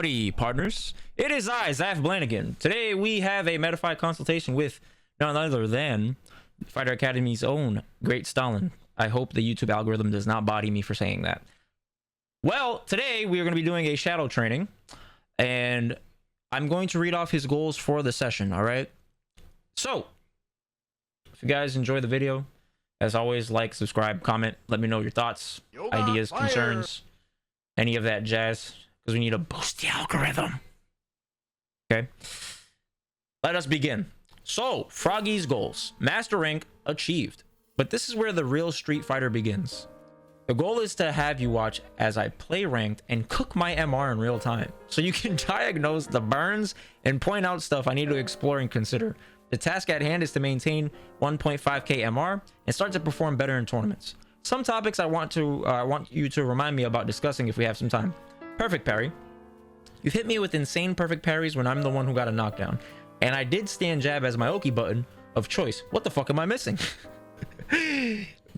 Howdy, partners. It is I, Zaf Blanigan. Today we have a Metafy consultation with none other than Fighter Academy's own Great Stalin. I hope the YouTube algorithm does not body me for saying that. Well, today we are going to be doing a shadow training, and I'm going to read off his goals for the session, alright? So, if you guys enjoy the video, as always, like, subscribe, comment, let me know your thoughts, ideas, concerns, any of that jazz, because we need to boost the algorithm. Okay, let us begin. So, Froggy's goals. Master rank achieved. But this is where the real Street Fighter begins. The goal is to have you watch as I play ranked and cook my MR in real time, so you can diagnose the burns and point out stuff I need to explore and consider. The task at hand is to maintain 1.5k MR and start to perform better in tournaments. Some topics I want you to remind me about discussing if we have some time. Perfect parry. You've hit me with insane perfect parries when I'm the one who got a knockdown, and I did stand jab as my Oki button of choice. What the fuck am I missing?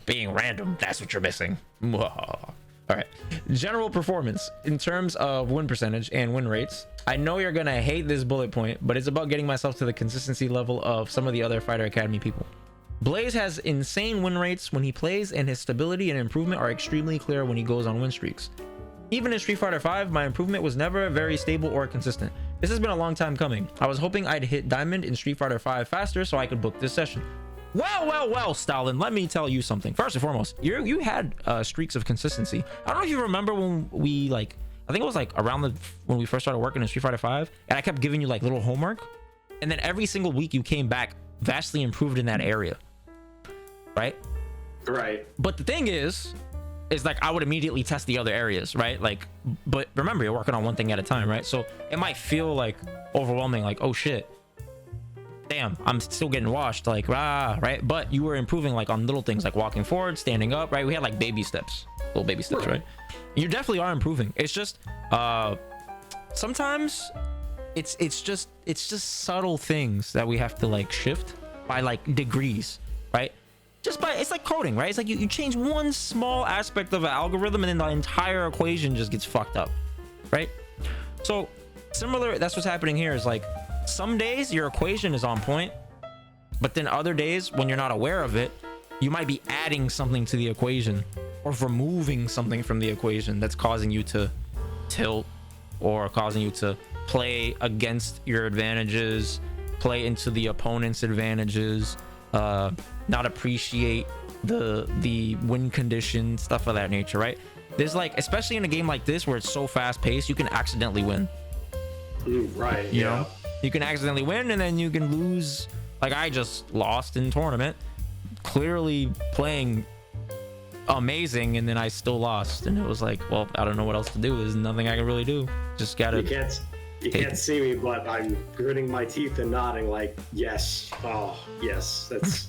Being random, that's what you're missing. All right, general performance in terms of win percentage and win rates. I know you're gonna hate this bullet point, but it's about getting myself to the consistency level of some of the other Fighter Academy people. Blaze has insane win rates when he plays, and his stability and improvement are extremely clear when he goes on win streaks. Even in Street Fighter V, my improvement was never very stable or consistent. This has been a long time coming. I was hoping I'd hit Diamond in Street Fighter V faster so I could book this session. Well, Stalin, let me tell you something. First and foremost, you had streaks of consistency. I don't know if you remember when we, like, I think it was like around when we first started working in Street Fighter V, and I kept giving you like little homework, and then every single week you came back vastly improved in that area, right? But the thing is like I would immediately test the other areas, right? Like, but remember, you're working on one thing at a time, right? So it might feel like overwhelming, like, oh shit, damn, I'm still getting washed, like, right? But you were improving like on little things like walking forward, standing up, right? We had like baby steps, little baby steps, right? You definitely are improving. It's just sometimes it's just subtle things that we have to like shift by like degrees, right? Just by, it's like coding, right? It's like you change one small aspect of an algorithm and then the entire equation just gets fucked up, right? So similar, that's what's happening here. Is like some days your equation is on point, but then other days when you're not aware of it, you might be adding something to the equation or removing something from the equation that's causing you to tilt or causing you to play against your advantages, play into the opponent's advantages, not appreciate the win condition, stuff of that nature, right? There's like, especially in a game like this where it's so fast paced, you can accidentally win. Right, you know, you can accidentally win and then you can lose. Like I just lost in tournament, clearly playing amazing, and then I still lost, and it was like, well, I don't know what else to do. There's nothing I can really do. Just gotta. You can't see me, but I'm gritting my teeth and nodding like, yes. Oh, yes. That's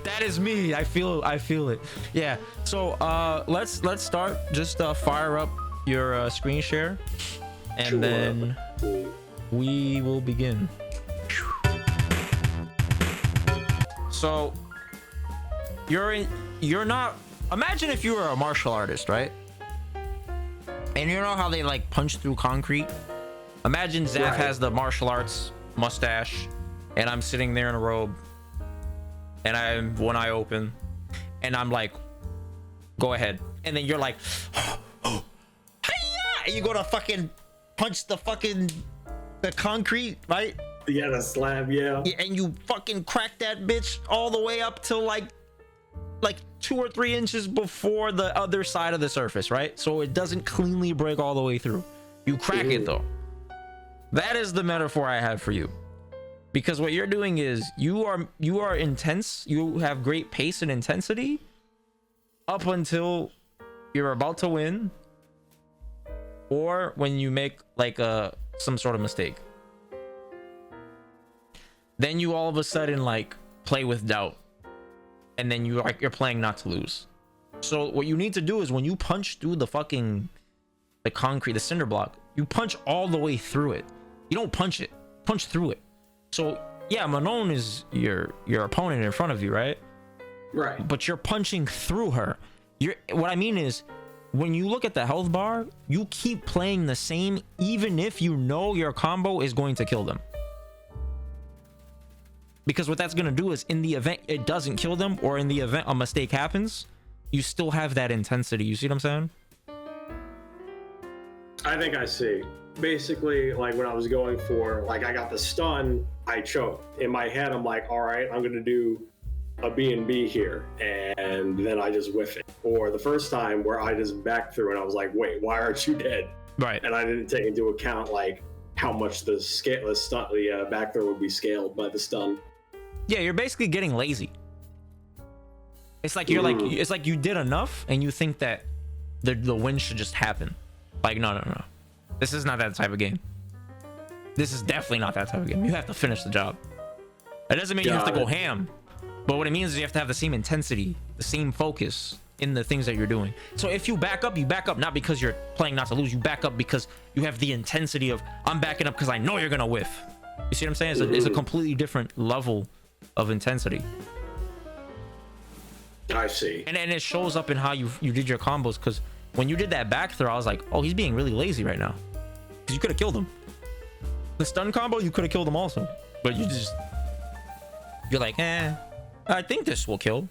that is me. I feel it. Yeah. So let's start. Just fire up your screen share, and sure. Then we will begin. So you're not, imagine if you were a martial artist, right? And you know how they like punch through concrete? Imagine Zaf has the martial arts mustache, and I'm sitting there in a robe, and I'm one eye open, and I'm like, go ahead. And then you're like, oh, hi-ya! And you go to fucking punch the concrete, right? Yeah, the slab, yeah. And you fucking crack that bitch all the way up to like 2 or 3 inches before the other side of the surface, right? So it doesn't cleanly break all the way through. You crack it though. That is the metaphor I have for you, because what you're doing is you are intense. You have great pace and intensity up until you're about to win, or when you make like some sort of mistake. Then you all of a sudden like play with doubt, and then you're playing not to lose. So what you need to do is when you punch through the concrete, the cinder block, you punch all the way through it. You don't punch it, punch through it. So yeah, Manon is your opponent in front of you, right? Right. But you're punching through her. What I mean is when you look at the health bar, you keep playing the same even if you know your combo is going to kill them. Because what that's going to do is, in the event it doesn't kill them, or in the event a mistake happens, you still have that intensity. You see what I'm saying? I think I see. Basically, like when I was going for, like I got the stun, I choked. In my head, I'm like, all right, I'm going to do a B&B here. And then I just whiff it. Or the first time where I just backed through and I was like, wait, why aren't you dead? Right. And I didn't take into account like how much the back throw would be scaled by the stun. Yeah, you're basically getting lazy. It's like you're like, it's like you did enough and you think that the win should just happen. Like, no. This is not that type of game. This is definitely not that type of game. You have to finish the job. That doesn't mean you have to go ham. But what it means is you have to have the same intensity, the same focus in the things that you're doing. So if you back up not because you're playing not to lose. You back up because you have the intensity of, I'm backing up because I know you're going to whiff. You see what I'm saying? It's a completely different level of intensity. I see. And it shows up in how you did your combos, because when you did that back throw, I was like, oh, he's being really lazy right now. Because you could have killed him. The stun combo, you could have killed him also. But you're like, I think this will kill.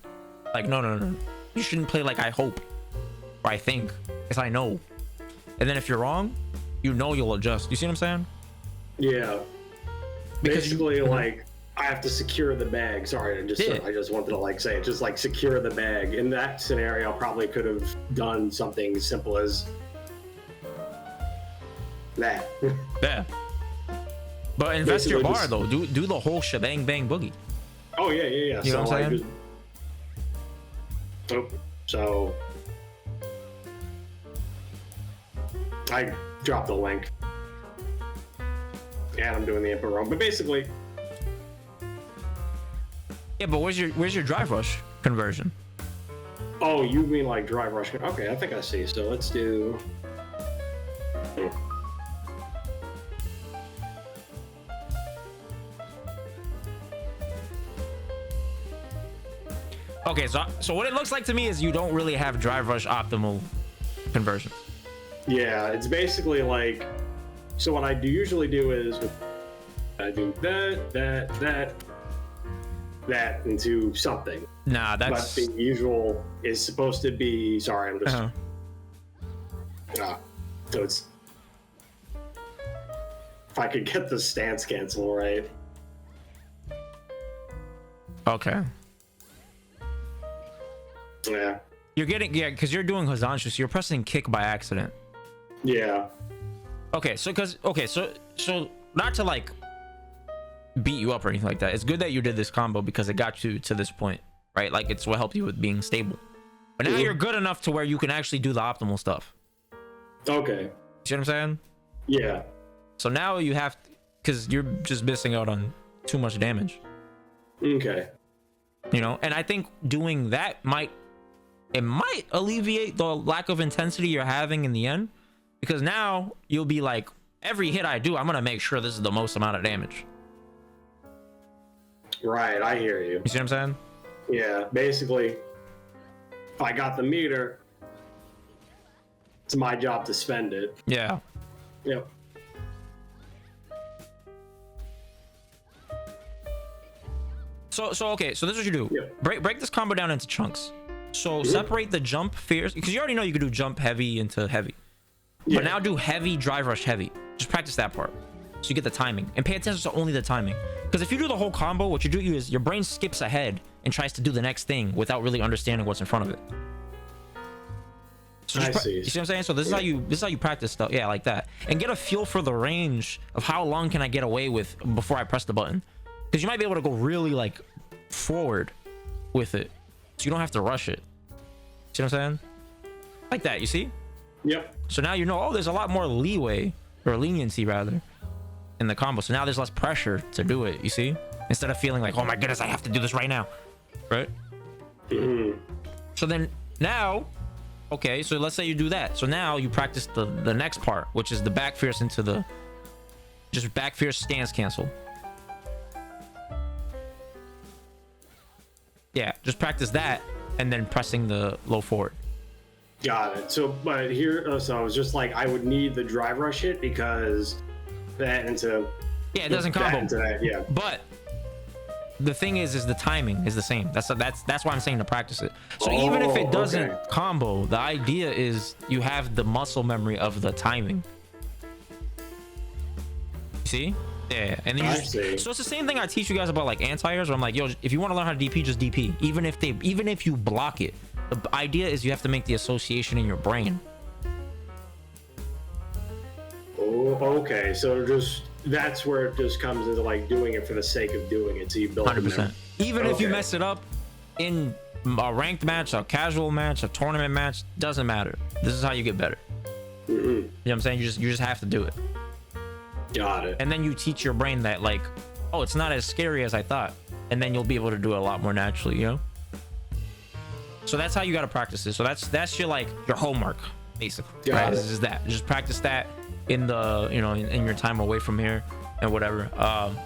Like, no. You shouldn't play like I hope. Or I think. Because I know. And then if you're wrong, you know you'll adjust. You see what I'm saying? Yeah. Because basically, like, I have to secure the bag. Sorry, I just wanted to like say it. Just like secure the bag. In that scenario, I probably could have done something simple as that. Yeah. But invest your bar though. Do the whole shebang bang boogie. Oh yeah. You know what I'm saying? So I dropped the link. And I'm doing the input wrong. But basically. Yeah, but where's your drive rush conversion? Oh, you mean like drive rush? Okay, I think I see. So let's do. Okay, so what it looks like to me is you don't really have drive rush optimal conversions. Yeah, it's basically like. So what I usually do is I do that into something. Nah, that's. But the usual is supposed to be. Sorry, I'm just. So it's. If I could get the stance cancel right. Okay. Yeah. You're getting because you're doing Hozanshu, so you're pressing kick by accident. Yeah. Okay, so so not to like beat you up or anything like that. It's good that you did this combo because it got you to this point, right? Like it's what helped you with being stable. But now you're good enough to where you can actually do the optimal stuff. Okay. See what I'm saying? Yeah. So now you have, because you're just missing out on too much damage. Okay. You know, and I think doing that might alleviate the lack of intensity you're having in the end, because now you'll be like, every hit I do, I'm gonna make sure this is the most amount of damage. Right, I hear you. You see what I'm saying? Yeah, basically, if I got the meter, it's my job to spend it. Yeah. Yep. So okay, so this is what you do. Yep. Break this combo down into chunks. So separate the jump fierce, because you already know you can do jump heavy into heavy. Yeah. But now do heavy drive rush heavy. Just practice that part, so you get the timing, and pay attention to only the timing. Because if you do the whole combo, what you do is your brain skips ahead and tries to do the next thing without really understanding what's in front of it. So I see. You see what I'm saying? So this is how you practice stuff. Yeah, like that, and get a feel for the range of how long can I get away with before I press the button. Because you might be able to go really like forward with it, so you don't have to rush it. See what I'm saying? Like that, you see? Yep. So now you know, oh, there's a lot more leeway, or leniency rather, in the combo. So now there's less pressure to do it, you see? Instead of feeling like, oh my goodness, I have to do this right now, right? So then now, okay, so let's say you do that. So now you practice the next part, which is the back fierce into the, just back fierce stance cancel. Yeah, just practice that and then pressing the low forward. Got it. So, but here, so I was just like, I would need the drive rush hit because that into Yeah, it doesn't combo. into that, yeah. But the thing is the timing is the same. That's why I'm saying to practice it. So even if it doesn't combo, the idea is you have the muscle memory of the timing. See? Yeah, and then so it's the same thing I teach you guys about like anti-airs, where I'm like, yo, if you want to learn how to DP, just DP. Even if you block it, the idea is you have to make the association in your brain. Oh, okay. So just that's where it just comes into like doing it for the sake of doing it. So you build 100%. Even if you mess it up in a ranked match, a casual match, a tournament match, doesn't matter. This is how you get better. You know what I'm saying? You just have to do it. Got it. And then you teach your brain that like, oh, it's not as scary as I thought, and then you'll be able to do it a lot more naturally, you know. So that's how you got to practice this. So that's your like your homework basically. Right? This is that. Just practice that in the in your time away from here and whatever.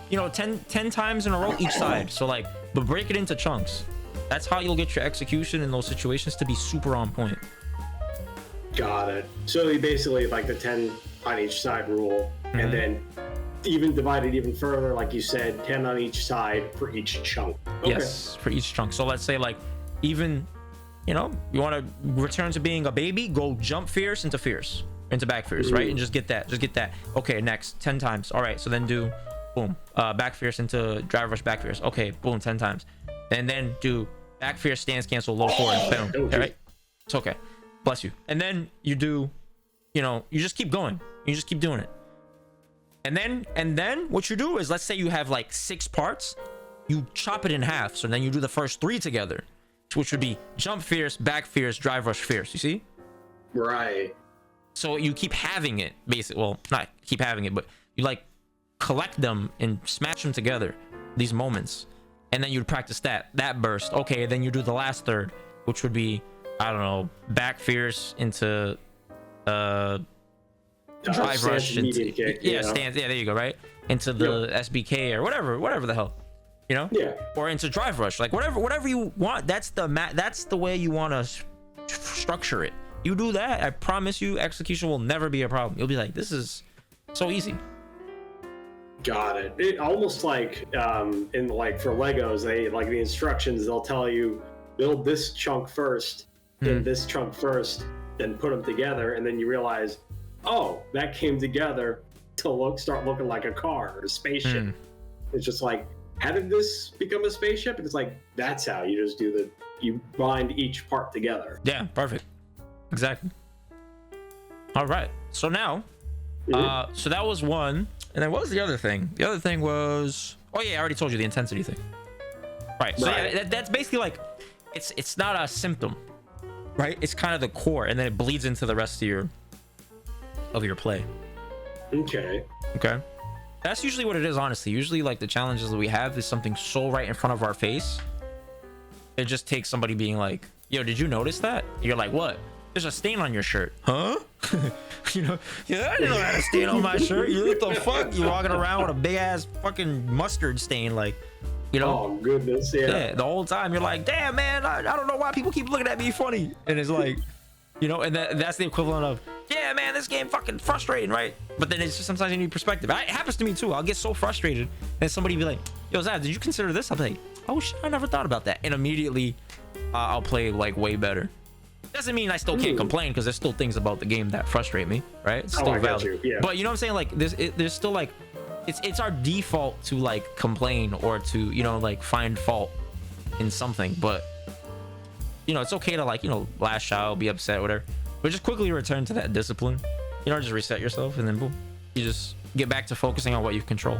10 times in a row each side. So like, but break it into chunks. That's how you'll get your execution in those situations to be super on point. Got it. So you basically like the 10 on each side rule, and then even divided even further, like you said, 10 on each side for each chunk. Okay. Yes, for each chunk. So let's say like even you want to return to being a baby, go jump fierce into back fierce, right? And just get that. Okay, next 10 times. All right, so then do boom, back fierce into drive rush back fierce. Okay, boom, 10 times. And then do back fierce stance cancel low forward. Boom. All right, it's okay. Bless you. And then you do, you just keep going. You just keep doing it. And then what you do is, let's say you have like 6 parts, you chop it in half. So then you do the first 3 together, which would be jump fierce, back fierce, drive rush fierce. You see? Right. So you keep having it, basically. Well, not keep having it, but you like collect them and smash them together, these moments. And then you'd practice that burst. Okay, then you do the last third, which would be, I don't know, back fierce into drive rush into kick, stance. Yeah, there you go, right? Into the SBK or whatever the hell. Or into drive rush, like whatever you want. That's the way you want to structure it. You do that, I promise you, execution will never be a problem. You'll be like, this is so easy. Got it. It almost like in like for Legos, they like the instructions. They'll tell you build this chunk first, then this chunk first, then put them together, and then you realize, oh, that came together to start looking like a car or a spaceship. It's just like, how did this become a spaceship? And it's like, that's how you just do you bind each part together. Yeah, perfect. Exactly. All right. So now, so that was one. And then what was the other thing? The other thing was, oh yeah, I already told you the intensity thing. Right. So yeah, that's basically like, it's not a symptom, right? It's kind of the core, and then it bleeds into the rest of your play. Okay. That's usually what it is, honestly. Usually like the challenges that we have is something so right in front of our face. It just takes somebody being like, yo, did you notice that? You're like, what? There's a stain on your shirt. Huh? Yeah, I didn't know I had a stain on my shirt. What the fuck? You're walking around with a big ass fucking mustard stain, like, Oh, goodness, yeah. The whole time you're like, damn, man, I don't know why people keep looking at me funny. And it's like, and that's the equivalent of, yeah, man, this game fucking frustrating, right? But then it's just sometimes you need perspective. It happens to me too. I'll get so frustrated, and somebody be like, yo, Zav, did you consider this? I'll be like, oh shit, I never thought about that. And immediately I'll play like way better. Doesn't mean I still can't complain, because there's still things about the game that frustrate me, right? It's still valid. But you know what I'm saying? Like there's still like, it's our default to like complain or to like find fault in something. But it's okay to like lash out, be upset, whatever. But just quickly return to that discipline. Just reset yourself, and then boom, you just get back to focusing on what you control.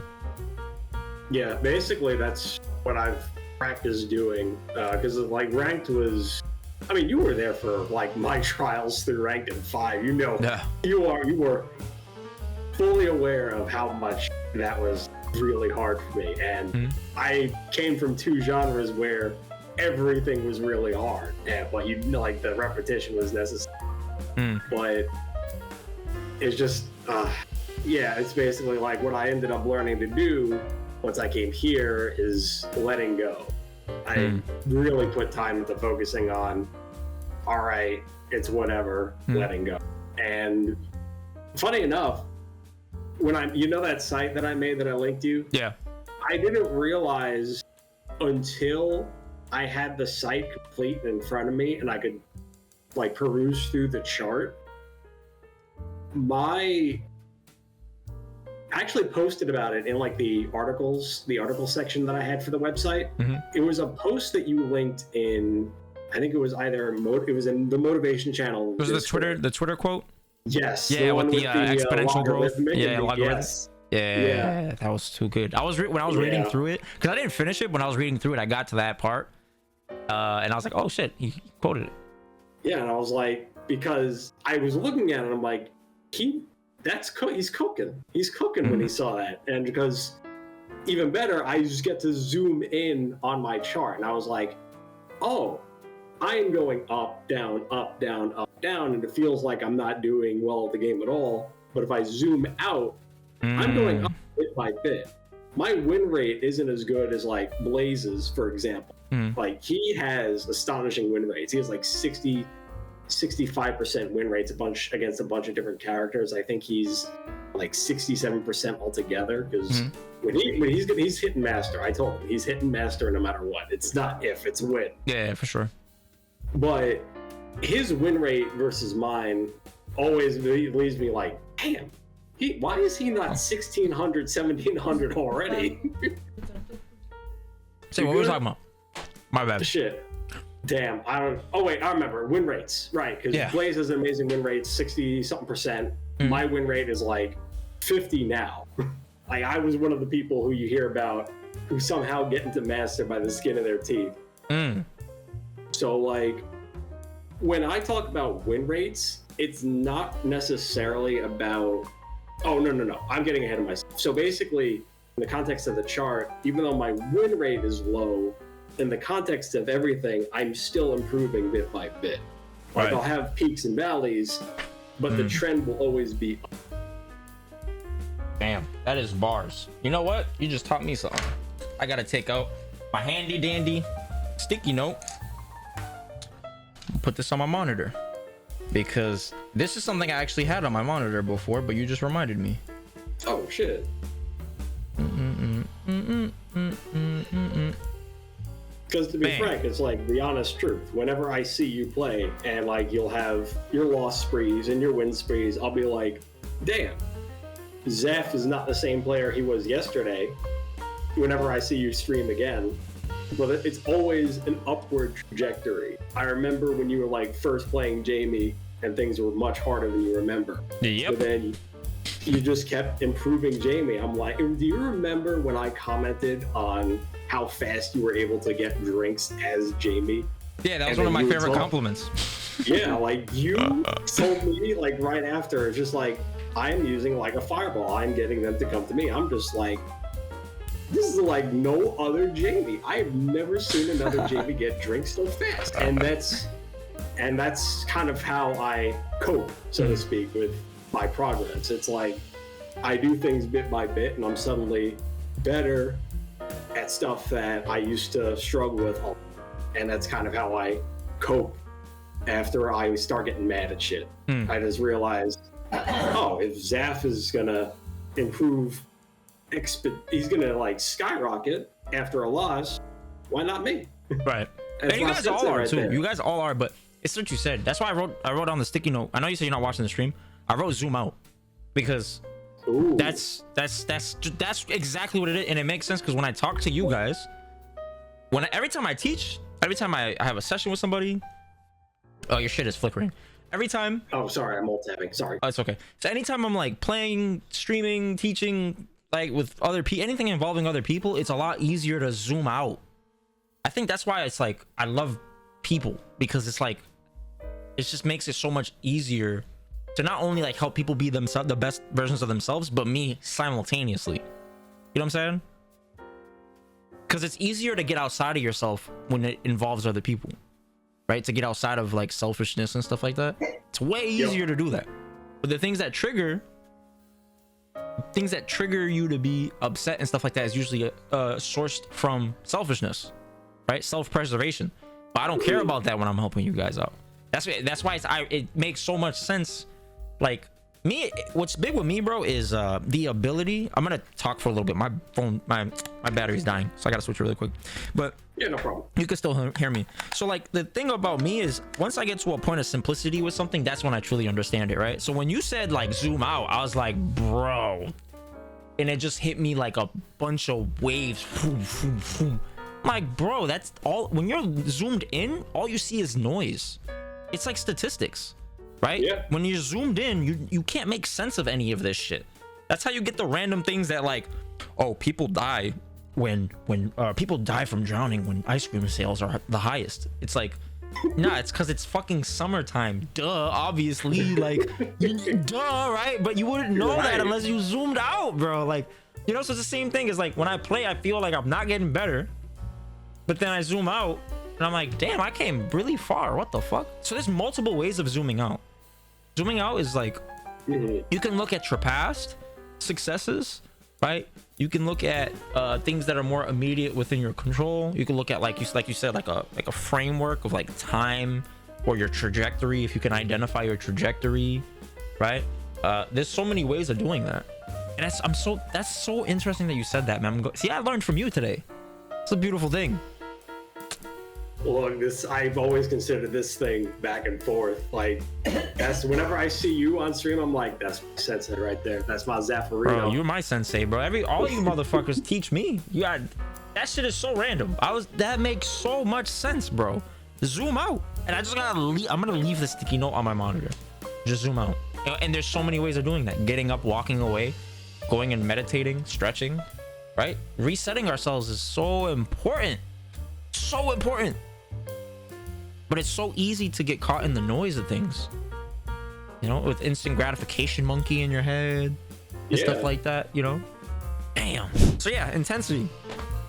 Yeah, basically that's what I've practiced doing. Because like ranked was. I mean, you were there for like my trials through ranked in 5. You were fully aware of how much that was really hard for me, and I came from 2 genres where everything was really hard, but like the repetition was necessary. But it's just, it's basically like what I ended up learning to do once I came here is letting go. I really put time into focusing on all right, it's whatever, letting go. And funny enough, when that site that I made that I linked you? Yeah. I didn't realize until I had the site complete in front of me and I could like peruse through the chart. I actually posted about it in like the article section that I had for the website. It was a post that you linked in, I think it was either it was in the motivation channel. Was it the Twitter quote? Yes. Yeah, with the exponential growth. Yeah, logarithm. Yes. Yeah, that was too good. When I was reading through it, because I didn't finish it. When I was reading through it, I got to that part, and I was like, "Oh shit!" He quoted it. Yeah, and I was like, because I was looking at it, I'm like, he's cooking. He's cooking when he saw that, and because even better, I just get to zoom in on my chart, and I was like, "Oh, I am going up, down, up, down, up, down," and it feels like I'm not doing well at the game at all. But if I zoom out, I'm going up bit by bit. My win rate isn't as good as like Blaze's, for example. Like he has astonishing win rates. He has like 65% win rates against a bunch of different characters. I think he's like 67% altogether because when he's hitting master. I told him he's hitting master no matter what. It's not if, it's when. Yeah, for sure. But his win rate versus mine always leaves me like, damn. Why is he not 1,600, 1,700 already? So what were we talking about? My bad. Shit. Damn. Oh wait, I remember. Win rates. Right, because Blaze has an amazing win rate, 60-something%. My win rate is like 50 now. Like I was one of the people who you hear about who somehow get into master by the skin of their teeth. So like when I talk about win rates, it's not necessarily about no. I'm getting ahead of myself. So basically, in the context of the chart, even though my win rate is low, in the context of everything, I'm still improving bit by bit. Like I'll have peaks and valleys, but the trend will always be up. Damn, that is bars. You know what? You just taught me something. I gotta take out my handy dandy sticky note. Put this on my monitor. Because this is something I actually had on my monitor before, but you just reminded me. Oh shit. Because to be frank, it's like the honest truth. Whenever I see you play and like you'll have your loss sprees and your win sprees, I'll be like, damn, Zaf is not the same player he was yesterday. Whenever I see you stream again. But it's always an upward trajectory. I remember when you were like first playing Jamie and things were much harder than you remember. Yep. But then you just kept improving Jamie. I'm like, do you remember when I commented on how fast you were able to get drinks as Jamie? Yeah, that was one of my favorite compliments. Yeah, like you told me like right after, it's just like, I'm using like a fireball. I'm getting them to come to me. I'm just like, this is like no other Jamie. I have never seen another Jamie get drinks so fast. And that's kind of how I cope, so to speak, with my progress. It's like I do things bit by bit and I'm suddenly better at stuff that I used to struggle with. And that's kind of how I cope after I start getting mad at shit. I just realized, if Zaf is gonna improve, he's gonna like skyrocket after a loss, why not me? Right. And you guys all are too. There. You guys all are, but it's what you said. That's why I wrote on the sticky note. I know you said you're not watching the stream. I wrote zoom out because that's exactly what it is, and it makes sense because when I talk to you guys, every time I teach, every time I have a session with somebody, your shit is flickering. Every time. Oh, sorry, I'm alt-tabbing. Sorry. Oh, it's okay. So anytime I'm like playing, streaming, teaching, like with other people, anything involving other people, it's a lot easier to zoom out. I think that's why it's like I love people, because it's like it just makes it so much easier to not only like help people be themselves, the best versions of themselves, but me simultaneously. You know what I'm saying? Because it's easier to get outside of yourself when it involves other people, right? To get outside of like selfishness and stuff like that. It's way easier to do that. But the things that trigger you to be upset and stuff like that is usually sourced from selfishness, right? Self-preservation. But I don't care about that when I'm helping you guys out. That's why it makes so much sense. Like me, what's big with me, bro, is the ability. I'm gonna talk for a little bit. My phone, my battery's dying, so I gotta switch really quick. But yeah, no problem. You can still hear me. So like the thing about me is once I get to a point of simplicity with something, that's when I truly understand it, right? So when you said like zoom out, I was like, bro, and it just hit me like a bunch of waves. I'm like, bro, that's all. When you're zoomed in, all you see is noise. It's like statistics, right? Yeah. When you're zoomed in, you can't make sense of any of this shit. That's how you get the random things that like, oh, people die when people die from drowning when ice cream sales are the highest. It's like, nah, it's because it's fucking summertime. Duh, obviously, like, duh, right? But you wouldn't know that unless you zoomed out, bro. Like, you know, so it's the same thing as like when I play, I feel like I'm not getting better, but then I zoom out and I'm like, damn, I came really far. What the fuck? So there's multiple ways of zooming out. Zooming out is like, you can look at your past successes, right? You can look at things that are more immediate within your control. You can look at like you said, like a framework of like time or your trajectory, if you can identify your trajectory, right? There's so many ways of doing that, and that's so interesting that you said that, man. See, I learned from you today. It's a beautiful thing. Look, I've always considered this thing back and forth. Like, that's whenever I see you on stream, I'm like, that's my sensei right there. That's my Zaferino. Bro, you're my sensei, bro. All you motherfuckers teach me. That shit is so random. That makes so much sense, bro. Zoom out. And I just gotta I'm gonna leave the sticky note on my monitor. Just zoom out. And there's so many ways of doing that. Getting up, walking away, going and meditating, stretching, right? Resetting ourselves is so important. So important. But it's so easy to get caught in the noise of things, you know, with instant gratification monkey in your head and stuff like that, you know. Damn. So yeah, intensity.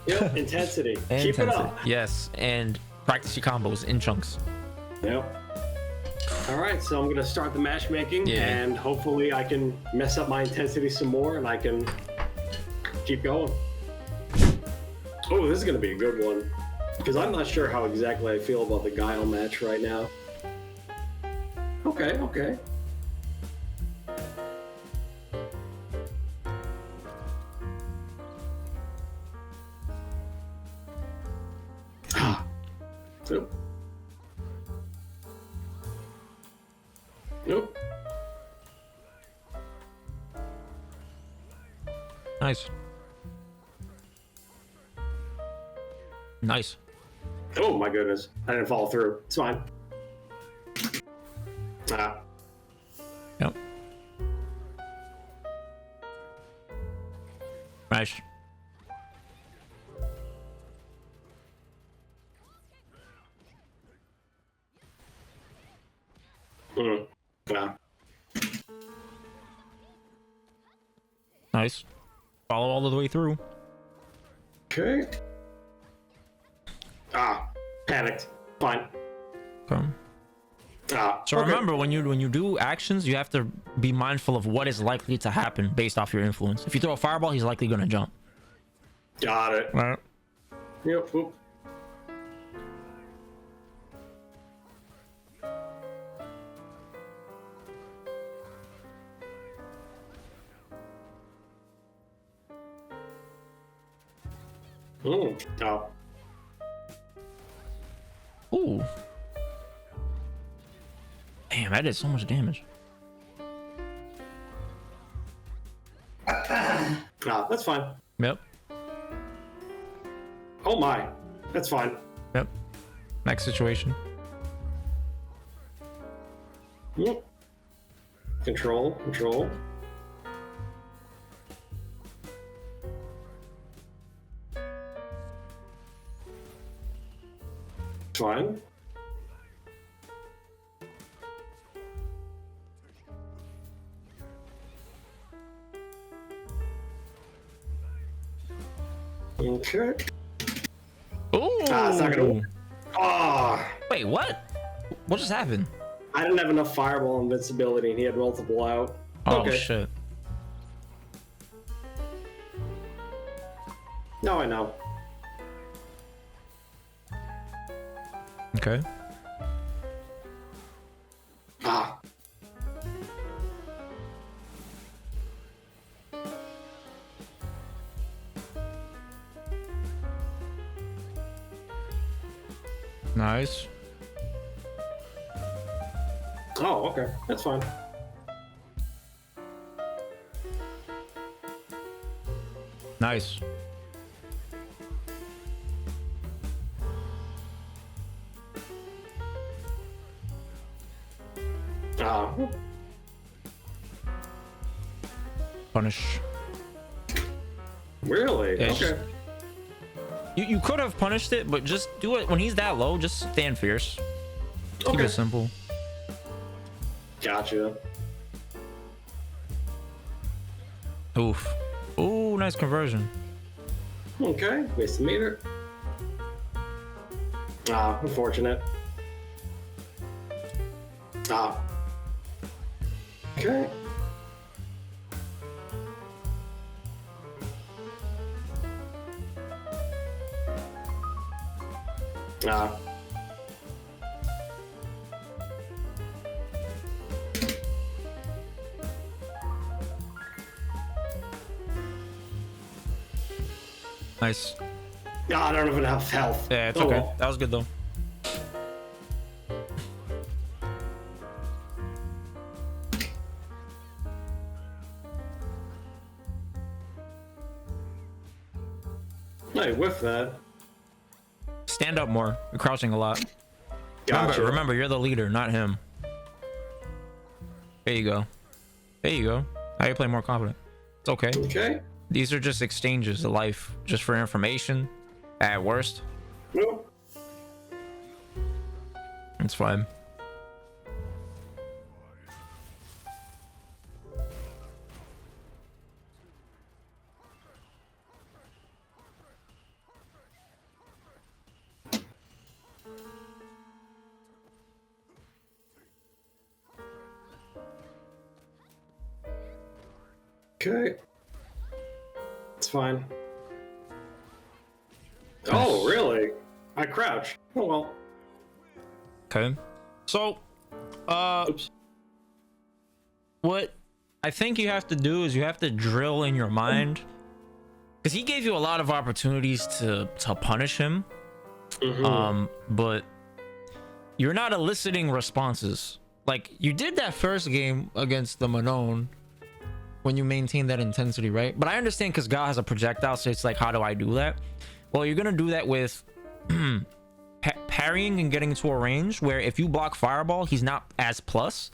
Yep, intensity. Keep it up. Yes, and practice your combos in chunks. Yep. All right, so I'm gonna start the matchmaking, and hopefully I can mess up my intensity some more, and I can keep going. Oh, this is gonna be a good one. Because I'm not sure how exactly I feel about the Guile match right now. Okay. Nope. Nope. Nice. Oh my goodness. I didn't follow through. It's fine. Yep. Nice. Yeah. Nice. Follow all the way through. Okay. Panicked. Fine. Okay. So okay. remember, when you do actions, you have to be mindful of what is likely to happen based off your influence. If you throw a fireball, he's likely going to jump. Got it. Right. Yep. Oop. Oh. Ooh. Damn, that did so much damage. That's fine. Yep. Oh my. That's fine. Yep. Next situation. Yep. Control. Fine. Okay. Ooh. It's not gonna work. Wait, what? What just happened? I didn't have enough fireball invincibility, and he had multiple out. Oh okay. shit. No, I know. Okay. Nice. Oh, okay. That's fine. Nice. Punish. Really? Ish. Okay. You could have punished it, but just do it when he's that low. Just stand fierce. Keep Okay. it simple. Gotcha. Oof. Ooh, nice conversion. Okay. Waste the meter. Unfortunate. Okay. Nice. I don't even have health. Yeah, it's Oh, okay. well. That was good though. I whiffed that. Stand up more. You're crouching a lot. Gotcha. Remember, you're the leader, not him. There you go. There you go. Now you play more confident. It's okay. Okay. These are just exchanges of life, just for information. At worst, Well, it's fine. okay. It's fine. Oh, really? I crouch. Oh, well. Okay. So, Oops. what I think you have to do is you have to drill in your mind, because he gave you a lot of opportunities to punish him, but you're not eliciting responses. Like you did that first game against the Manon when you maintained that intensity, right? But I understand because God has a projectile, so it's like, how do I do that? Well, you're gonna do that with parrying and getting into a range where if you block fireball, he's not as plus,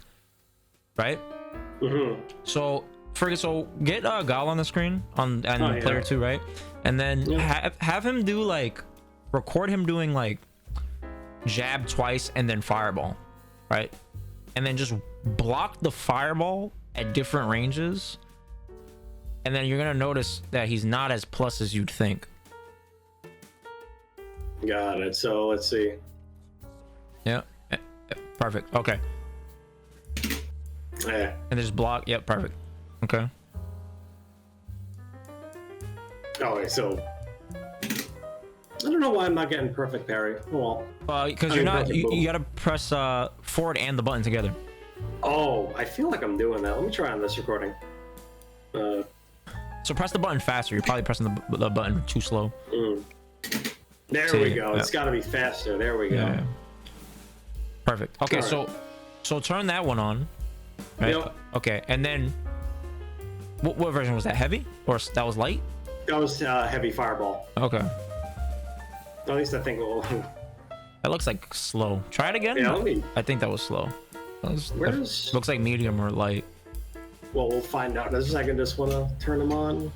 right? So get Gal on the screen on player 2, right? And then have him do like record him doing like jab twice and then fireball, right? And then just block the fireball at different ranges, and then you're gonna notice that he's not as plus as you'd think. Got it. So let's see. Yeah, perfect. Okay, Yeah. and just block. Yep, perfect. Okay. Oh, wait, so I don't know why I'm not getting perfect parry. Oh, well. Because I you're mean, not. perfect You boom. gotta press forward and the button together. Oh, I feel like I'm doing that. Let me try on this recording. So press the button faster. You're probably pressing the button too slow. There See, we go. yeah. It's got to be faster. There we go. Yeah. Perfect. Okay, Alright. so turn that one on. Right? Yep. Okay, and then what version was that? Heavy or that was light? That was heavy fireball. Okay, At least I think. Well, that looks like slow. Try it again. yeah. Let me. I think that was slow. Where's? Looks like medium or light. Well, we'll find out in a second. Just want to turn them on.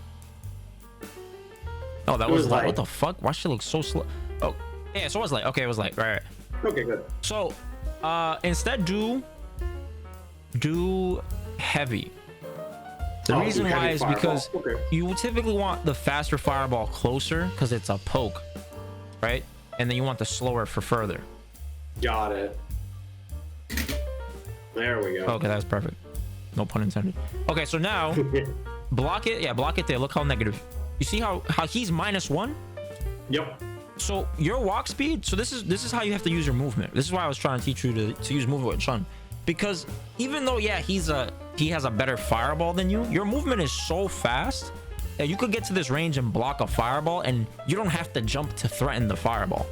Oh, that It was was light. light. What the fuck? Why should it look so slow? Oh, yeah. So it was light. Okay, it was light. Right. Okay, good. So, instead do heavy. The Oh, reason do why heavy is fireball. because Okay. you typically want the faster fireball closer because it's a poke, right? And then you want the slower for further. Got it. There we go. Okay, that's perfect. No pun intended. Okay, so now block it. Yeah, block it there. Look how negative. You see how he's -1? Yep. So your walk speed. So this is how you have to use your movement. This is why I was trying to teach you to use movement with Chun, because even though he has a better fireball than you, your movement is so fast that you could get to this range and block a fireball, and you don't have to jump to threaten the fireball.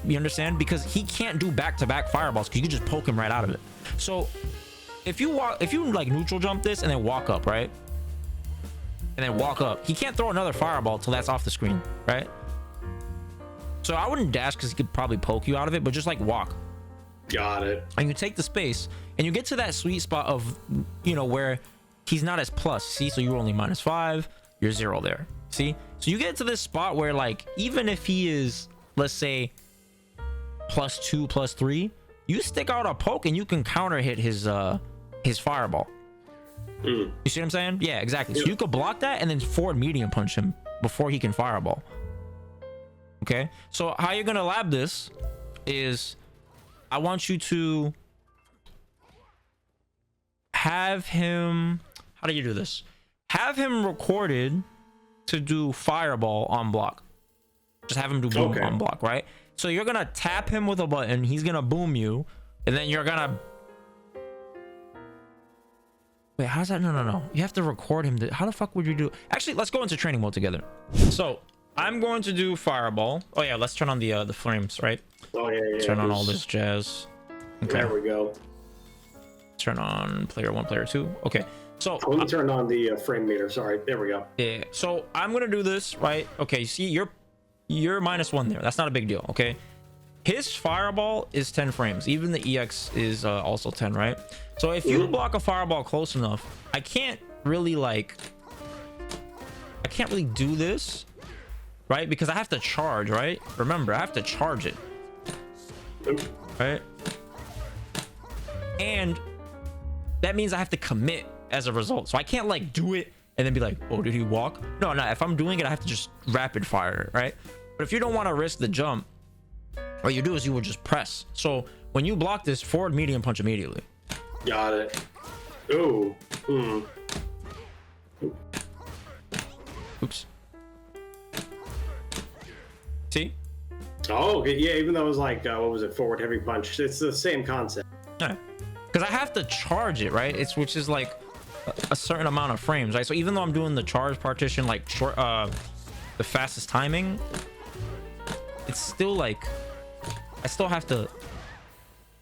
You understand? Because he can't do back-to-back fireballs because you can just poke him right out of it. So if you like neutral jump this and then walk up, right? And then walk up, he can't throw another fireball till that's off the screen, right? So I wouldn't dash because he could probably poke you out of it, but just like walk. Got it. And you take the space and you get to that sweet spot of, you know, where he's not as plus. See, so you're only -5, you're 0 there. See, so you get to this spot where, like, even if he is, let's say, +2, +3, you stick out a poke and you can counter hit his fireball. You see what I'm saying? Yeah, exactly. So you could block that and then forward medium punch him before he can fireball. Okay, so how you're gonna lab this is, I want you to have him, how do you do this? Have him recorded to do fireball on block. Just have him do boom on block, right? So you're gonna tap him with a button, he's gonna boom you, and then you're gonna, wait, how's that? No, you have to record him. How the fuck would you do? Actually, let's go into training mode together. So I'm going to do fireball. Oh yeah, let's turn on the frames, right? Oh yeah. Turn on all this jazz. Okay, there we go. Turn on player 1, player 2. Okay, so let me turn on the frame meter. Sorry, there we go. Yeah, so I'm gonna do this, right? Okay, see, you're -1 there. That's not a big deal. Okay, his fireball is 10 frames. Even the EX is also 10, right? So if you block a fireball close enough, I can't really do this, right? Because I have to charge, right? Remember, I have to charge it, right? And that means I have to commit as a result. So I can't like do it and then be like, oh, did he walk? No, if I'm doing it, I have to just rapid fire it, right? But if you don't want to risk the jump, what you do is you will just press. So when you block this, forward medium punch immediately. Got it. Ooh. Oops. See? Oh, okay. Yeah, even though it was like, what was it, forward heavy punch, it's the same concept. Yeah. Because I have to charge it, right? Which is like a certain amount of frames, right? So even though I'm doing the charge partition, like short, the fastest timing, it's still like, I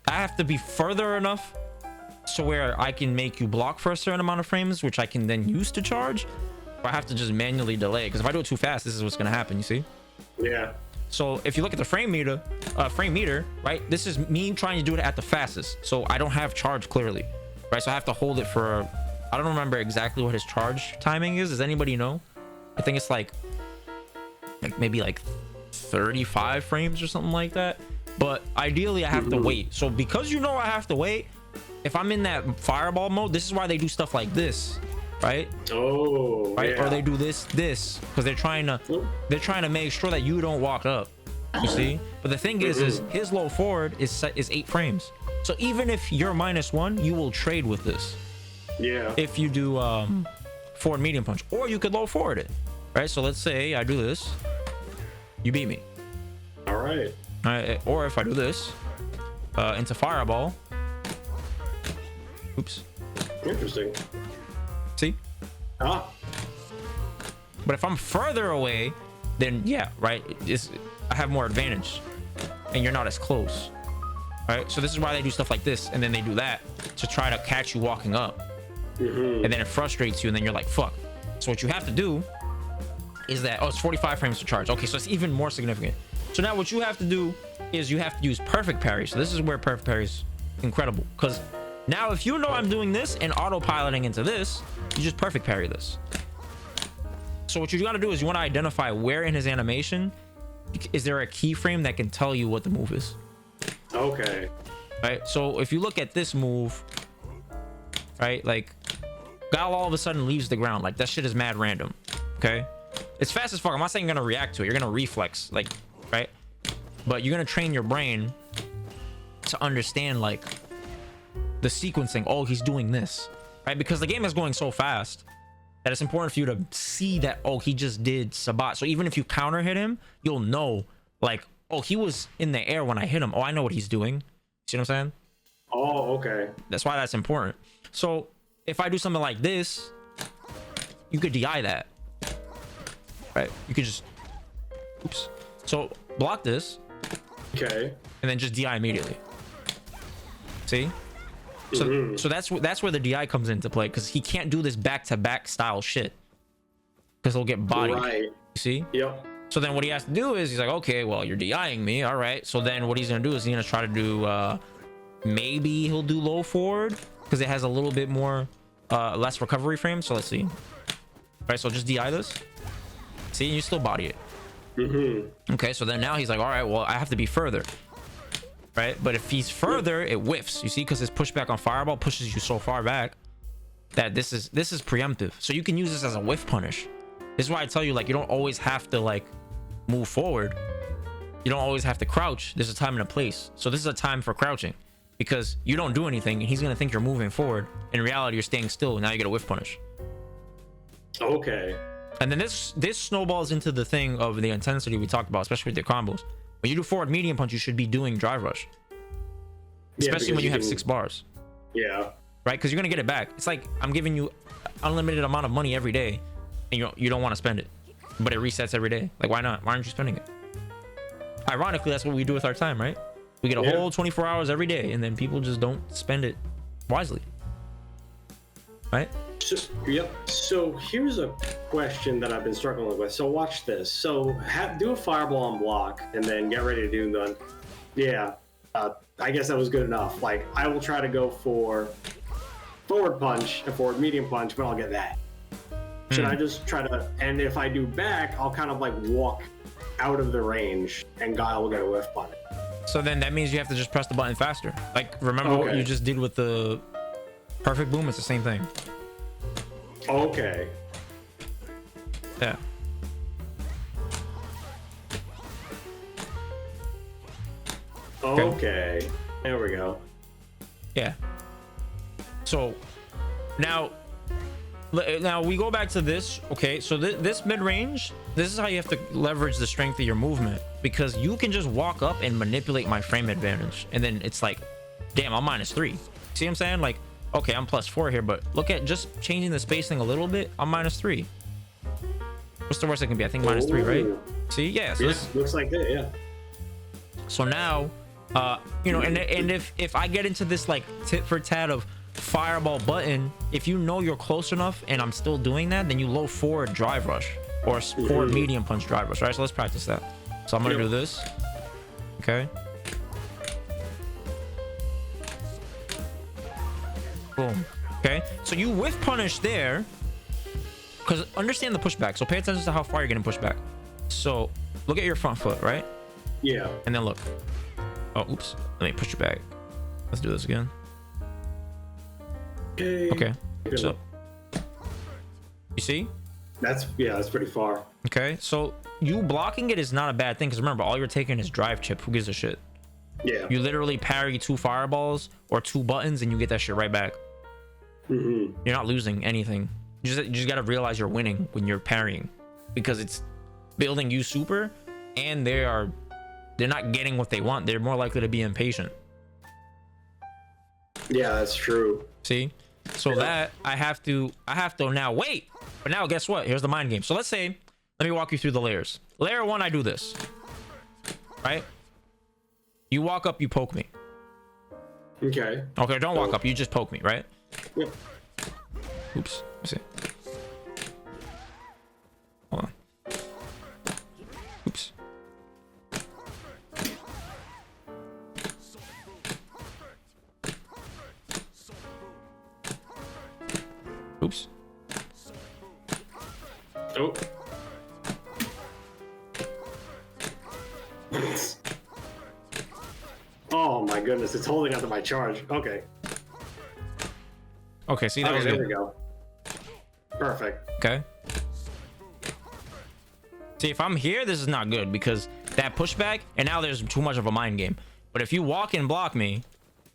have to be further enough so where I can make you block for a certain amount of frames, which I can then use to charge, or I have to just manually delay. Because if I do it too fast, this is what's gonna happen, you see? Yeah. So if you look at the frame meter, right? This is me trying to do it at the fastest. So I don't have charge clearly, right? So I have to hold it for, I don't remember exactly what his charge timing is. Does anybody know? I think it's like maybe like 35 frames or something like that. But ideally I have to wait. So because you know I have to wait, if I'm in that fireball mode, this is why they do stuff like this, right? Oh, right. Yeah. Or they do this because they're trying to make sure that you don't walk up, you see? But the thing is his low forward is 8 frames. So even if you're -1, you will trade with this. Yeah. If you do forward medium punch, or you could low forward it, right? So let's say I do this, you beat me. All right. Or if I do this into fireball, oops. Interesting. See? Ah. But if I'm further away, then yeah, right? I have more advantage, and you're not as close, right? So this is why they do stuff like this, and then they do that to try to catch you walking up, and then it frustrates you, and then you're like, fuck. So what you have to do is that, oh, it's 45 frames to charge. Okay, so it's even more significant. So now what you have to do is you have to use perfect parry. So this is where perfect parry is incredible, because now if you know I'm doing this and autopiloting into this, you just perfect parry this. So what you got to do is you want to identify where in his animation is there a keyframe that can tell you what the move is. Okay. Right, so if you look at this move, right, like Gal all of a sudden leaves the ground, like that shit is mad random. Okay, it's fast as fuck. I'm not saying you're gonna react to it, you're gonna reflex, like, right? But you're gonna train your brain to understand like the sequencing. Oh, he's doing this, right? Because the game is going so fast that it's important for you to see that, oh, he just did Sabat. So even if you counter hit him, you'll know, like, oh, he was in the air when I hit him. Oh, I know what he's doing. See what I'm saying? Oh, okay. That's why that's important. So if I do something like this, you could DI that, right? You could just, oops. So block this. Okay. and then just DI immediately. See? So that's where the DI comes into play, because he can't do this back-to-back style shit, because he'll get bodied. Right. You see? Yep. So then what he has to do is he's like, okay, well, you're DIing me, all right. So then what he's gonna do is he's gonna try to do maybe he'll do low forward, because it has a little bit more less recovery frame. So let's see. All right, so just DI this. See, you still body it. Okay, so then now he's like, all right, well, I have to be further, right? But if he's further, it whiffs, you see, because his pushback on fireball pushes you so far back that this is preemptive. So you can use this as a whiff punish. This is why I tell you, like, you don't always have to like move forward. You don't always have to crouch. There's a time and a place. So this is a time for crouching, because you don't do anything and he's gonna think you're moving forward. In reality, you're staying still, and now you get a whiff punish. Okay. And then this snowballs into the thing of the intensity we talked about, especially with your combos. When you do forward medium punch, you should be doing drive rush, especially when you have 6 bars. Yeah. Right, because you're gonna get it back. It's like I'm giving you unlimited amount of money every day, and you don't want to spend it, but it resets every day. Like, why not? Why aren't you spending it? Ironically, that's what we do with our time, right? We get a whole 24 hours every day, and then people just don't spend it wisely, right? Yep. So here's a question that I've been struggling with. So watch this. So do a fireball on block, and then get ready to do the. Yeah. I guess that was good enough. Like, I will try to go for forward punch and forward medium punch, but I'll get that. Should I just try to? And if I do back, I'll kind of like walk out of the range, and Guile will get a whiff punch. So then that means you have to just press the button faster. Like, remember what you just did with the perfect boom? It's the same thing. Okay. Yeah. Okay. There we go. Yeah. So now we go back to this. Okay, so this mid-range, this is how you have to leverage the strength of your movement, because you can just walk up and manipulate my frame advantage, and then it's like, damn, I'm -3. See what I'm saying? Like, okay, I'm +4 here, but look at just changing the spacing a little bit. I'm -3. What's the worst it can be? I think -3, right? See? Yeah. So this looks like that. Yeah. So now, you know, and if I get into this like tit for tat of fireball button, if you know you're close enough and I'm still doing that, then you low forward drive rush or forward medium punch drive rush, right? So let's practice that. So I'm gonna do this. Okay. Boom. Okay. So you whiff punish there, because understand the pushback. So pay attention to how far you're getting pushed back. So look at your front foot, right? Yeah. And then look. Oh, oops. Let me push you back. Let's do this again. Okay. So you see? That's pretty far. Okay. So you blocking it is not a bad thing, because remember, all you're taking is drive chip. Who gives a shit? Yeah. You literally parry 2 fireballs or 2 buttons and you get that shit right back. You're not losing anything. You just gotta realize you're winning when you're parrying, because it's building you super, and they're not getting what they want. They're more likely to be impatient. Yeah, that's true. See? So that I have to now wait. But now guess what? Here's the mind game. So let's say, let me walk you through the layers. Layer 1, I do this. Right? You walk up, you poke me. Okay. Okay, don't walk up, you just poke me, right? Yep. Oops. Let's see. Hold on. Oops. Oops. Oh. Oh my goodness, it's holding onto my charge. Okay. Okay, see, that was there good. we go. Perfect. Okay. See, if I'm here, this is not good, because that pushback, and now there's too much of a mind game. But if you walk and block me,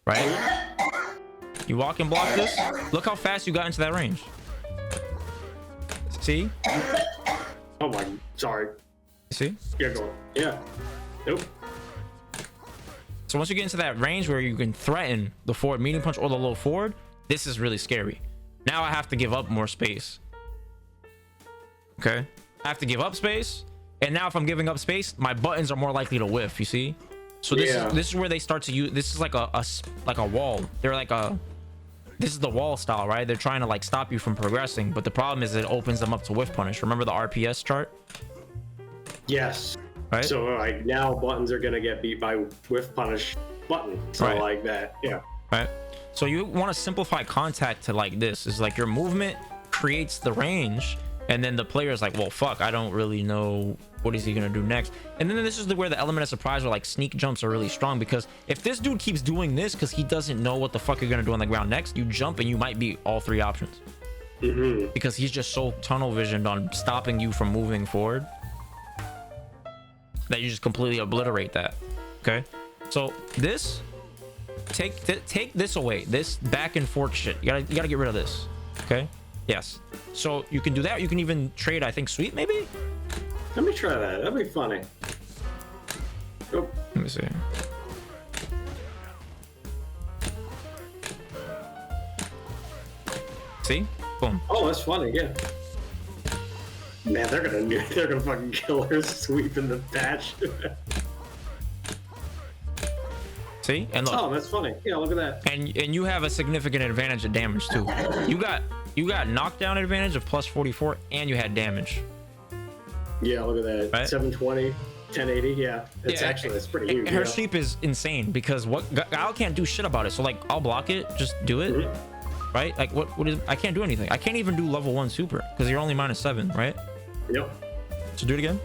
right? You walk and block this. Look how fast you got into that range. See? Oh my, sorry. See? Yeah, go on. Yeah. Nope. So once you get into that range where you can threaten the forward medium punch or the low forward, this is really scary. Now I have to give up more space. Okay? I have to give up space. And now if I'm giving up space, my buttons are more likely to whiff, you see? So this is where they start to use. This is like a wall. They're like this is the wall style, right? They're trying to like stop you from progressing, but the problem is it opens them up to whiff punish. Remember the RPS chart? Yes. Right. So like now buttons are gonna get beat by whiff punish button. So right. like that. Yeah. Right. So you want to simplify contact to like this. Is like your movement creates the range, and then the player is like, well, fuck, I don't really know what is he gonna do next. And then this is where the element of surprise, where like sneak jumps are really strong, because if this dude keeps doing this because he doesn't know what the fuck you're gonna do on the ground next, you jump and you might beat all three options. Because he's just so tunnel visioned on stopping you from moving forward that you just completely obliterate that. Okay, so this take this away, this back and forth shit. You gotta get rid of this. Okay, yes. So you can do that. You can even trade, I think, sweep maybe. Let me try that. That'd be funny. Oh. Let me see. See? Boom. Oh, that's funny. Yeah. Man, they're gonna fucking kill her sweep in the patch. See? And look. Oh, that's funny. Yeah, look at that. And you have a significant advantage of damage too. You got knockdown advantage of plus 44, and you had damage. Yeah, look at that. Right? 720, 1080. Yeah, it's pretty huge. Her sweep is insane because Gal can't do shit about it. So like, I'll block it, just do it. Right? Like what is, I can't do anything. I can't even do level 1 super because you're only -7, right? Yep. So do it again.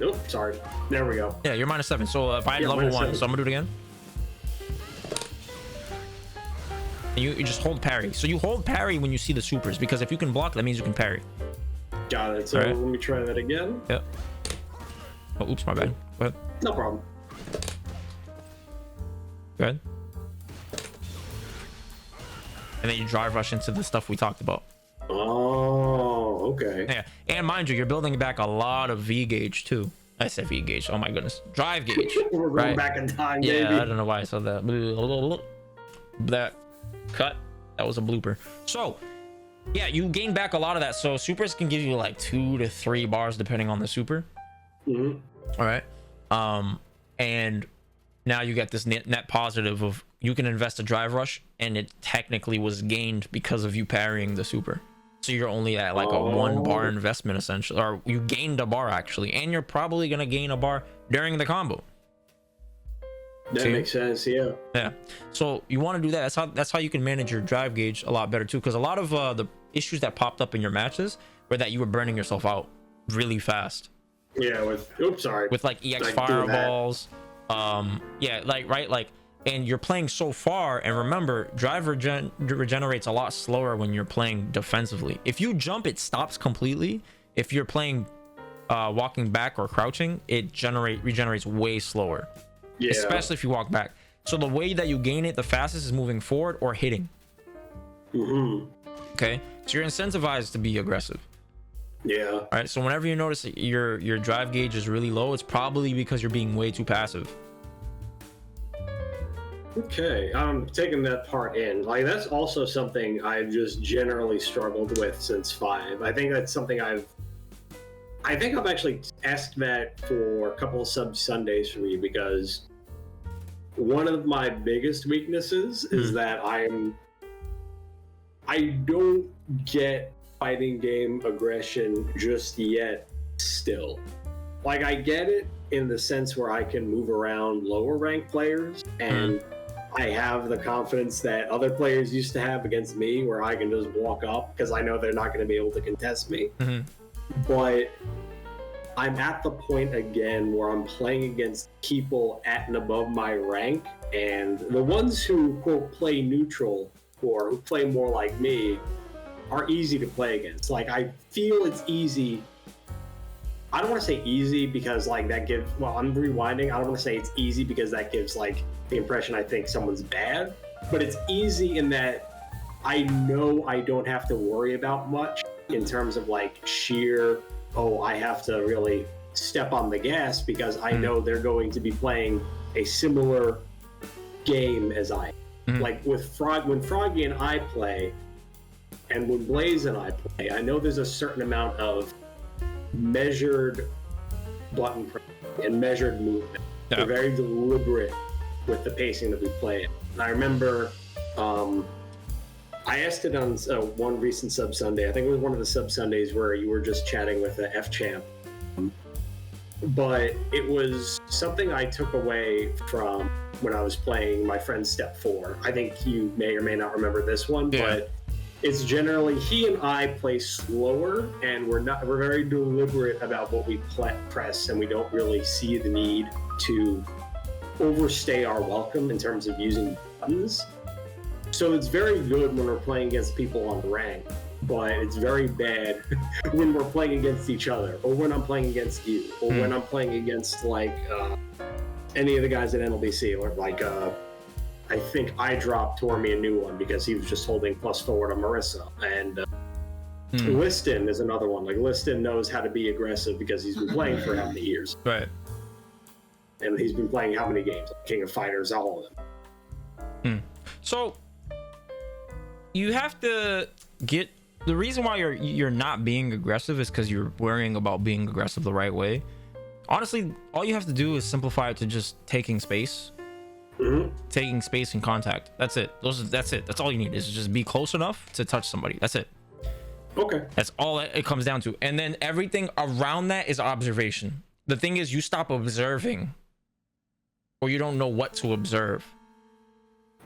Nope, sorry. There we go. Yeah, you're -7. So if I had level 1, so I'm gonna do it again. And you just hold parry. So you hold parry when you see the supers, because if you can block, that means you can parry. Got it. So let me try that again. Yep. Oh, oops, my bad. Go ahead. No problem. Go ahead. And then you drive rush into the stuff we talked about. Oh, okay. Yeah, and mind you, you're building back a lot of V gauge too. I said V gauge. Oh my goodness, drive gauge. We're going back in time. Yeah, baby. I don't know why I said that. That cut. That was a blooper. So, yeah, you gain back a lot of that. So supers can give you like 2 to 3 bars depending on the super. All right. And now you get this net positive of you can invest a drive rush, and it technically was gained because of you parrying the super. So you're only at like a 1 bar investment essentially, or you gained a bar actually, and you're probably gonna gain a bar during the combo. That makes sense. Yeah. Yeah. So you want to do that. That's how you can manage your drive gauge a lot better too, because a lot of the issues that popped up in your matches were that you were burning yourself out really fast. Yeah. With like EX fireballs. Yeah, like right, like, and you're playing so far, and remember, drive regenerates a lot slower when you're playing defensively. If you jump, it stops completely. If you're playing walking back or crouching, it regenerates way slower. Yeah. Especially if you walk back. So the way that you gain it the fastest is moving forward or hitting. Okay, so you're incentivized to be aggressive. Yeah. All right, so whenever you notice that your drive gauge is really low, it's probably because you're being way too passive. Okay, I'm taking that part in. Like, that's also something I've just generally struggled with since 5. I think that's something I've actually asked that for a couple of sub Sundays for me, because one of my biggest weaknesses is that I don't get fighting game aggression just yet still. Like, I get it in the sense where I can move around lower ranked players, and I have the confidence that other players used to have against me, where I can just walk up because I know they're not going to be able to contest me. But I'm at the point again where I'm playing against people at and above my rank, and the ones who, quote, play neutral or who play more like me are easy to play against. Like, I feel it's easy. I don't want to say easy because, like, that gives, well, I'm rewinding. I don't want to say it's easy because that gives, like, the impression I think someone's bad. But it's easy in that I know I don't have to worry about much in terms of, like, sheer, oh, I have to really step on the gas because I know they're going to be playing a similar game as I am. Like, with when Froggy and I play, and when Blaze and I play, I know there's a certain amount of measured button press and measured movement. Yeah. We're very deliberate with the pacing that we play it. And I remember I asked it on one recent Sub Sunday. I think it was one of the Sub Sundays where you were just chatting with the F Champ. But it was something I took away from when I was playing my friend Step 4. I think you may or may not remember this one, but it's generally he and I play slower, and we're very deliberate about what we press, and we don't really see the need to overstay our welcome in terms of using buttons. So it's very good when we're playing against people on rank, but it's very bad when we're playing against each other, or when I'm playing against you, or when I'm playing against like any of the guys at NLDC, or like I think I dropped Tormy a new one because he was just holding plus forward on Marissa, and Liston is another one. Like Liston knows how to be aggressive because he's been playing for how many years, Right. and he's been playing how many games? King of Fighters, all of them. So you have to get the reason why you're not being aggressive is because you're worrying about being aggressive the right way. Honestly, all you have to do is simplify it to just taking space. Taking space and contact. That's it. That's it. That's all you need is just be close enough to touch somebody. That's it. Okay. That's all it comes down to. And then everything around that is observation. The thing is, you stop observing, or you don't know what to observe.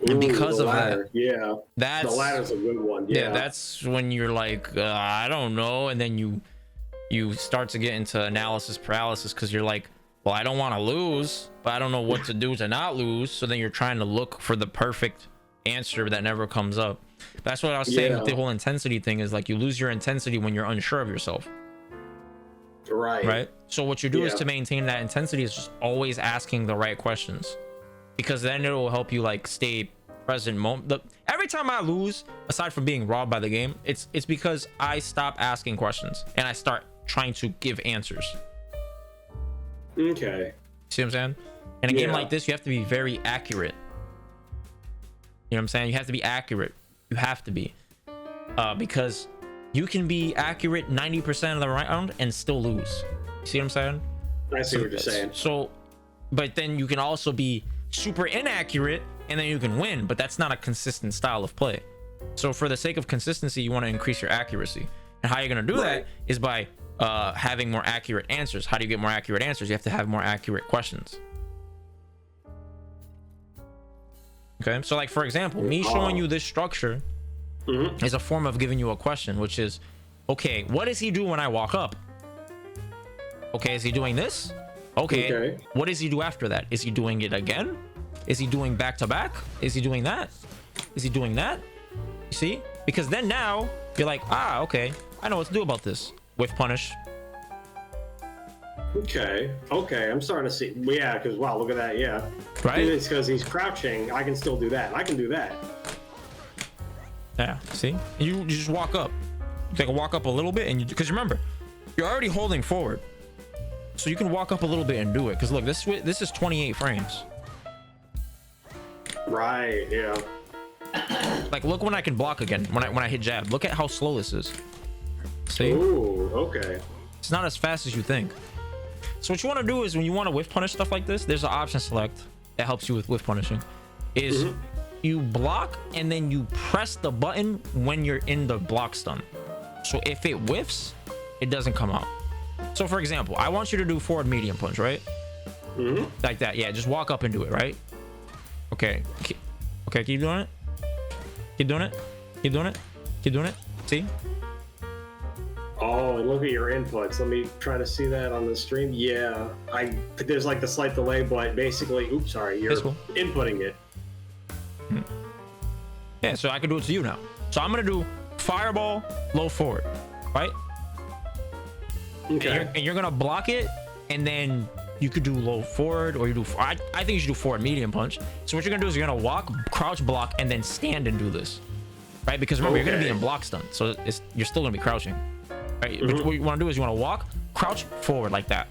And because of that, the ladder's a good one. Yeah, that's when you're like, I don't know, and then you start to get into analysis paralysis because you're like, well, I don't want to lose, but I don't know what to do to not lose. So then you're trying to look for the perfect answer that never comes up. That's what I was saying with the whole intensity thing is like you lose your intensity when you're unsure of yourself. Right. So what you do is to maintain that intensity is just always asking the right questions, because then it will help you like stay present moment. Every time I lose, aside from being robbed by the game, it's because I stop asking questions and I start trying to give answers. Okay. See what I'm saying? In a game like this, you have to be very accurate. You know what I'm saying? You have to be accurate. You have to be. Because you can be accurate 90% of the round and still lose. See what I'm saying? I see what you're saying. So, but then you can also be super inaccurate and then you can win, but that's not a consistent style of play. So for the sake of consistency, you want to increase your accuracy. And how you're going to do that is by having more accurate answers. How do you get more accurate answers? You have to have more accurate questions. Okay, so like for example, me showing you this structure is a form of giving you a question, which is, okay, what does he do when I walk up? Okay, is he doing this? Okay, what does he do after that? Is he doing it again? Is he doing back to back? Is he doing that? Is he doing that? You see? Because then now you're like, okay, I know what to do about this. Whiff punish. Okay, I'm starting to see. Yeah, because wow, look at that. Yeah, right. It's because he's crouching. I can still do that. I can do that. Yeah. See, you just walk up. You take a walk up a little bit, and because remember, you're already holding forward, so you can walk up a little bit and do it. Because look, this is 28 frames. Right. Yeah. Like look when I can block again. When I hit jab. Look at how slow this is. See? Ooh. Okay. It's not as fast as you think. So what you want to do is when you want to whiff punish stuff like this, there's an option select that helps you with whiff punishing. Is you block and then you press the button when you're in the block stun. So if it whiffs, it doesn't come out. So for example, I want you to do forward medium punch, right? Like that. Yeah, just walk up and do it, right? Okay. Okay, keep doing it. Keep doing it. Keep doing it. Keep doing it. See? Oh, and look at your inputs. Let me try to see that on the stream. Yeah, there's like the slight delay, but basically, oops, sorry, you're inputting it. Yeah, so I can do it to you now. So I'm gonna do fireball, low forward, right? Okay. And you're gonna block it, and then you could do low forward, or you do. I think you should do forward medium punch. So what you're gonna do is you're gonna walk, crouch, block, and then stand and do this, right? Because remember, you're gonna be in block stun, so you're still gonna be crouching. Right, but what you want to do is you want to walk, crouch, forward like that.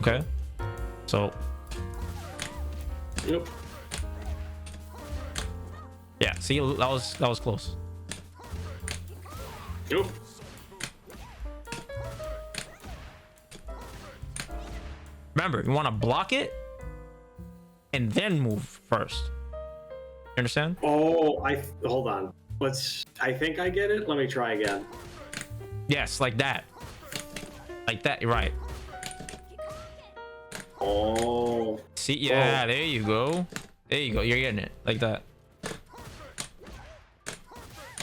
Okay, so yeah, see, that was close. Remember, you want to block it and then move first. You understand? Oh, hold on. I think I get it. Let me try again. Yes, like that. Like that, right. Oh. See, yeah, there you go. There you go. You're getting it like that.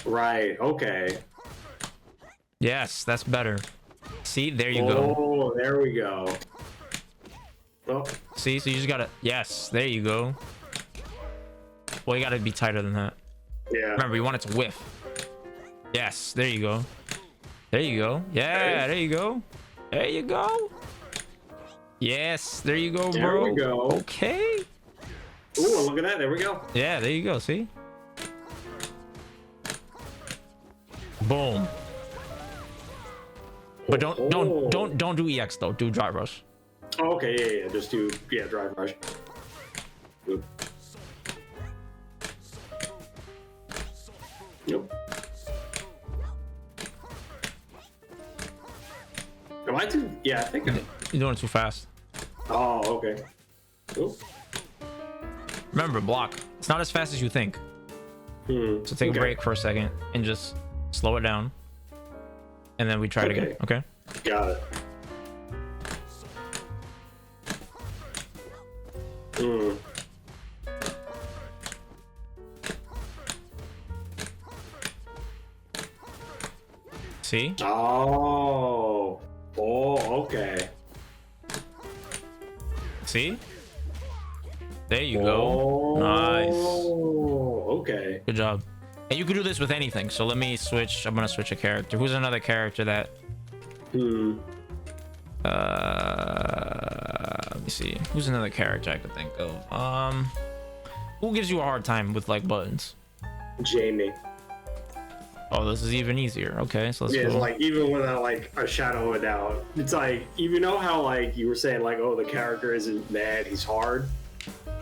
Right. Okay. Yes, that's better. See, there you go. Oh, there we go. Oh. See, so you just gotta. Yes, there you go. Well, you gotta be tighter than that. Yeah. Remember, you want it to whiff. Yes, there you go. There you go. Yeah, there you go. There you go. Yes, there you go, bro. There we go. Okay. Ooh, look at that. There we go. Yeah, there you go. See? Boom. But don't do EX though. Do drive rush. Oh, okay, yeah. Just do drive rush. Oop. Nope. Am I too? Yeah, I think I'm. You're doing it too fast. Oh, okay. Oop. Remember, block. It's not as fast as you think. So take a break for a second and just slow it down. And then we try it again. Okay? Got it. See? Oh. Oh, okay. See? There you go. Nice. Oh, okay. Good job. And you can do this with anything. So let me switch. I'm gonna switch a character. Who's another character that? Let me see. Who's another character I could think of? Who gives you a hard time with like buttons? Jamie. Oh, this is even easier. Okay, so let's Yeah, go. it's like even without like a shadow of a doubt, it's like you know how like you were saying like, oh, the character isn't bad, he's hard.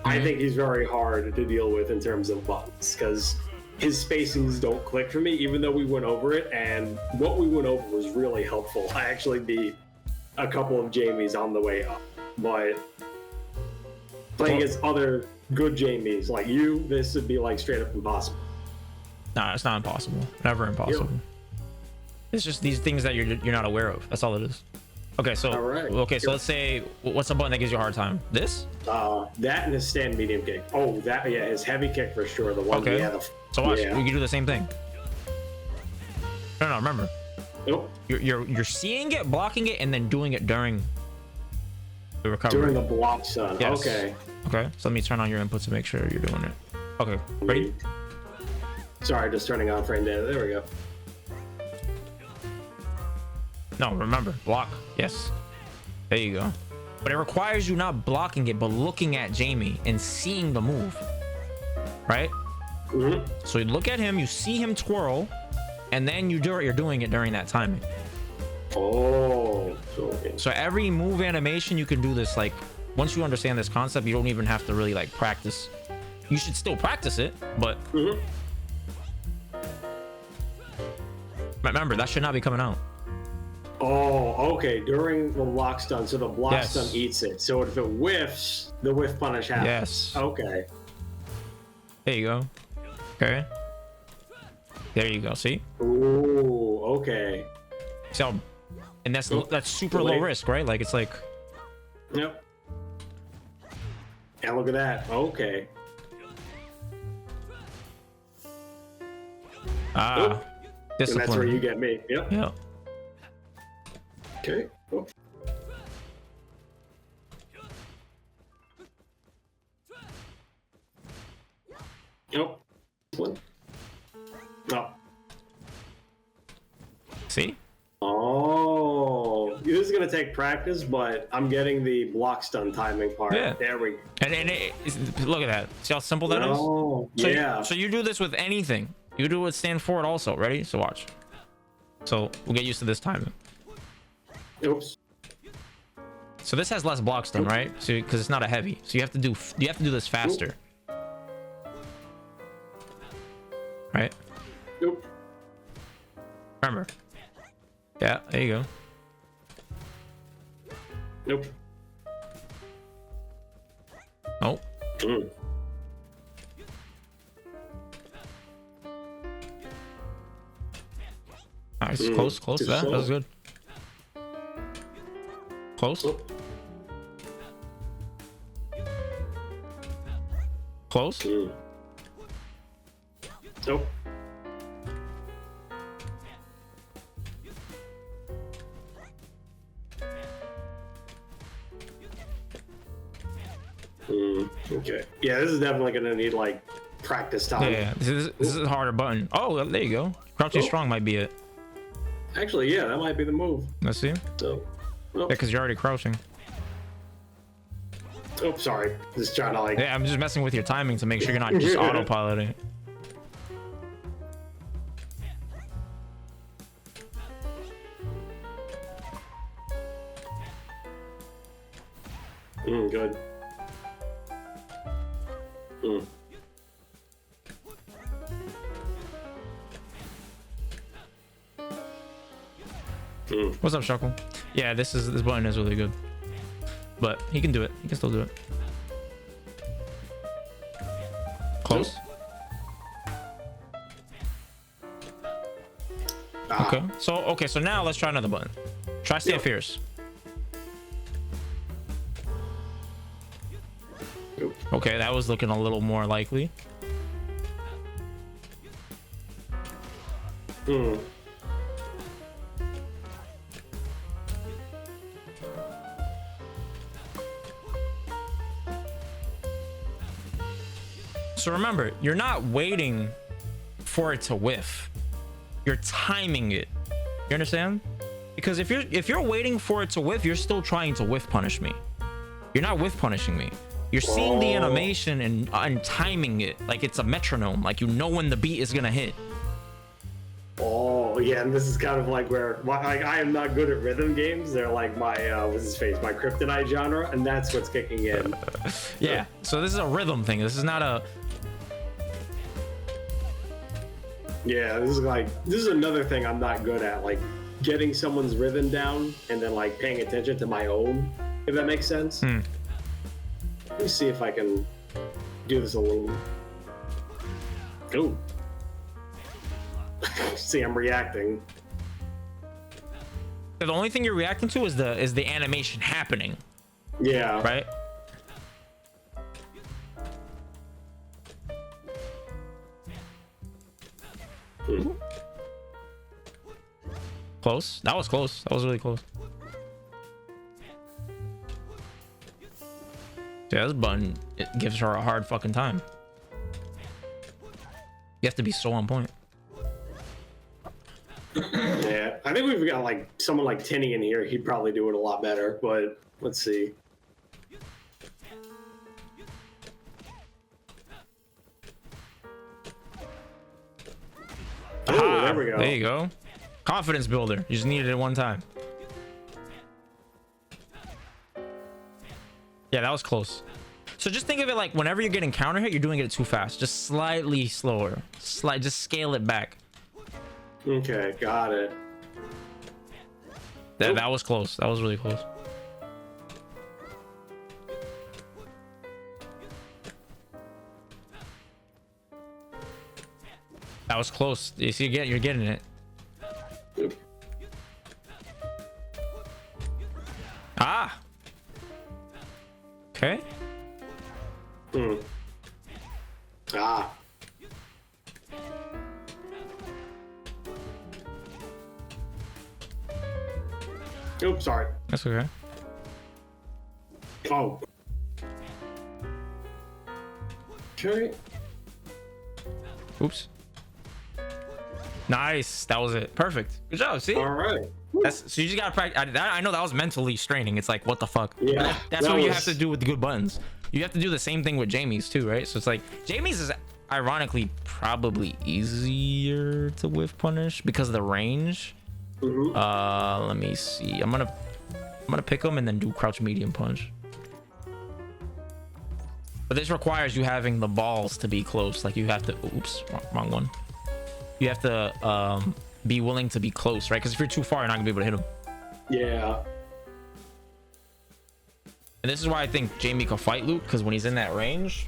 I think he's very hard to deal with in terms of buttons because his spacings don't click for me, even though we went over it, and what we went over was really helpful. I actually beat a couple of Jamies on the way up, but playing against other good Jamies like you, this would be like straight up impossible. Nah, it's not impossible. Never impossible. Yeah. It's just these things that you're not aware of. That's all it is. Okay, so let's say what's a button that gives you a hard time? This? That and his stand medium kick. Oh, that his heavy kick for sure. The one. Okay. Yeah, so watch. We can do the same thing. No, remember. Nope. You're seeing it, blocking it, and then doing it during the recovery. During the block stun. Yes. Okay. Okay. So let me turn on your input to make sure you're doing it. Okay. Ready? Sorry, just turning on frame data. There we go. No, remember, block. Yes. There you go. But it requires you not blocking it, but looking at Jamie and seeing the move. Right? So you look at him, you see him twirl, and then you're doing it during that timing. Oh. So every move animation, you can do this. Like, once you understand this concept, you don't even have to really like practice. You should still practice it, but remember, that should not be coming out. Oh, okay. During the block stun, so the block stun eats it. So if it whiffs, the whiff punish happens. Yes. Okay. There you go. Okay. There you go. See? Ooh, okay. So, and that's super low risk, right? Like it's like. Yep. And look at that. Okay. Ah. And that's where you get me. Yep. Yeah. Okay. Oh. Nope. One. No. See? Oh, this is gonna take practice, but I'm getting the block stun timing part. Yeah. There we go. And look at that. See how simple that is? Oh, yeah. So you do this with anything. You do it with stand forward also. Ready? So watch. So we'll get used to this timing. Oops. So this has less block stun, right? So because it's not a heavy, so you have to do this faster. Right? Nope. Remember. Yeah, there you go. Nope. Oh. Mm. Nice, close to that. That was good. Close. Oh. Close. Mm. Nope. Okay. Yeah, this is definitely gonna need like practice time. Yeah, this is a harder button. Oh, there you go. Crouching strong might be it. Actually, yeah, that might be the move. Let's see. So, Yeah, because you're already crouching. oh, sorry. Just trying to like. Yeah, I'm just messing with your timing to make sure you're not just autopiloting. Good. What's up, Shuckle? Yeah, this button is really good, but he can do it. He can still do it. Close. Ah. Okay, so now let's try another button. Try stay fierce. Okay, that was looking a little more likely. So remember, you're not waiting for it to whiff. You're timing it. You understand? Because if you're waiting for it to whiff, you're still trying to whiff punish me. You're not whiff punishing me. You're seeing the animation and timing it like it's a metronome, like you know when the beat is gonna hit. Oh yeah, and this is kind of like where I am not good at rhythm games. They're like my what's his face, my kryptonite genre, and that's what's kicking in. Yeah. So this is a rhythm thing. This is not a. Yeah, this is another thing I'm not good at, like getting someone's rhythm down and then like paying attention to my own, if that makes sense. Let me see if I can do this a little. Ooh. See, I'm reacting. The only thing you're reacting to is the animation happening. Yeah. Right. Close. That was close. That was really close. Yeah, this button, it gives her a hard fucking time. You have to be so on point. Yeah, I think we've got like someone like Tinny in here. He'd probably do it a lot better, but let's see. Oh, there we go. There you go. Confidence builder. You just needed it one time. Yeah, that was close. So just think of it like whenever you're getting counter hit, you're doing it too fast. Just slightly slower. Just scale it back. Okay, got it. That was close. That was really close. That was close. You see, you're getting it. Ah. Okay. Ah. Oops, sorry. That's okay. Oh. Okay. Oops. Nice. That was it. Perfect. Good job. See? All right. So you just gotta practice. I know that was mentally straining. It's like, what the fuck? Yeah. That's what you have to do with the good buttons. You have to do the same thing with Jamie's too, right? So it's like Jamie's is ironically probably easier to whiff punish because of the range. Let me see. I'm gonna pick him and then do crouch medium punch. But this requires you having the balls to be close. Like you have to. Oops, wrong one. You have to be willing to be close, right? Because if you're too far, you're not gonna be able to hit him. Yeah. And this is why I think Jamie can fight Luke, because when he's in that range,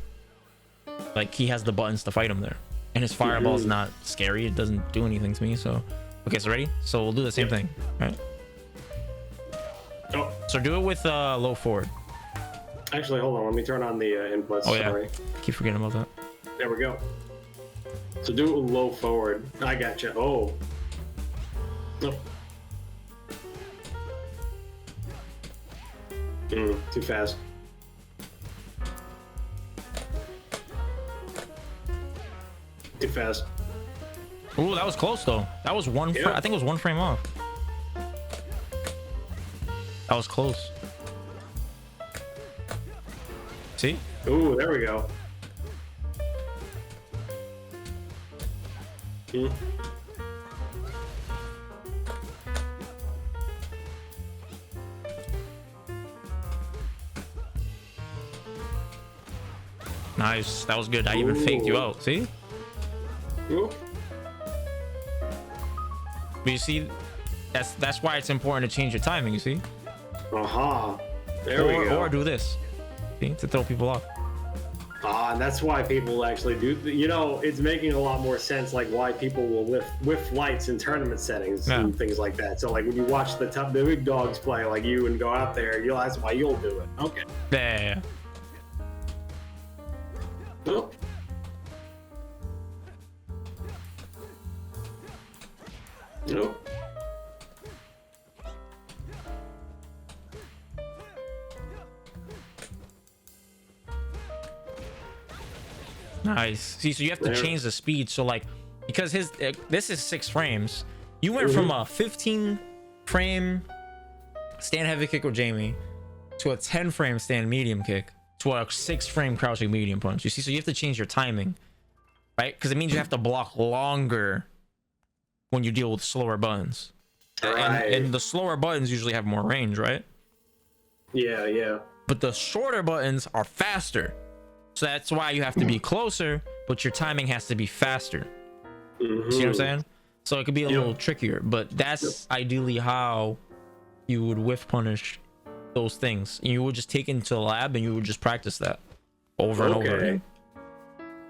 like he has the buttons to fight him there, and his fireball is not scary. It doesn't do anything to me. So okay, so ready? So we'll do the same thing, right? Oh, So do it with low forward. actually, hold on. Let me turn on the inputs. Oh yeah, Sorry. keep forgetting about that. There we go. So do it with low forward. I gotcha. Oh. No. Too fast. Too fast. Ooh, that was close though. That was one. Yeah. I think it was one frame off. That was close. See? Ooh, there we go. Nice. That was good. I even faked you out. See? Ooh. But you see, that's why it's important to change your timing. You see? Aha. There we go. Or do this. See? To throw people off. And that's why people actually do. You know, it's making a lot more sense, like why people will whiff lights in tournament settings and things like that. So, like when you watch the big dogs play, like you, and go out there, you'll ask why you'll do it. Okay. Yeah. Oh. Nope. Nice. See, so you have to change the speed. So like, because this is 6 frames, you went from a 15 frame stand heavy kick with Jamie to a 10 frame stand medium kick to a 6 frame crouching medium punch. You see, so you have to change your timing, right? Because it means you have to block longer when you deal with slower buttons. Right. And the slower buttons usually have more range, right? Yeah, yeah. But the shorter buttons are faster. So that's why you have to be closer, but your timing has to be faster. See what I'm saying? So it could be a little trickier, but that's ideally how you would whiff punish those things. You would just take it into the lab and you would just practice that over and over again.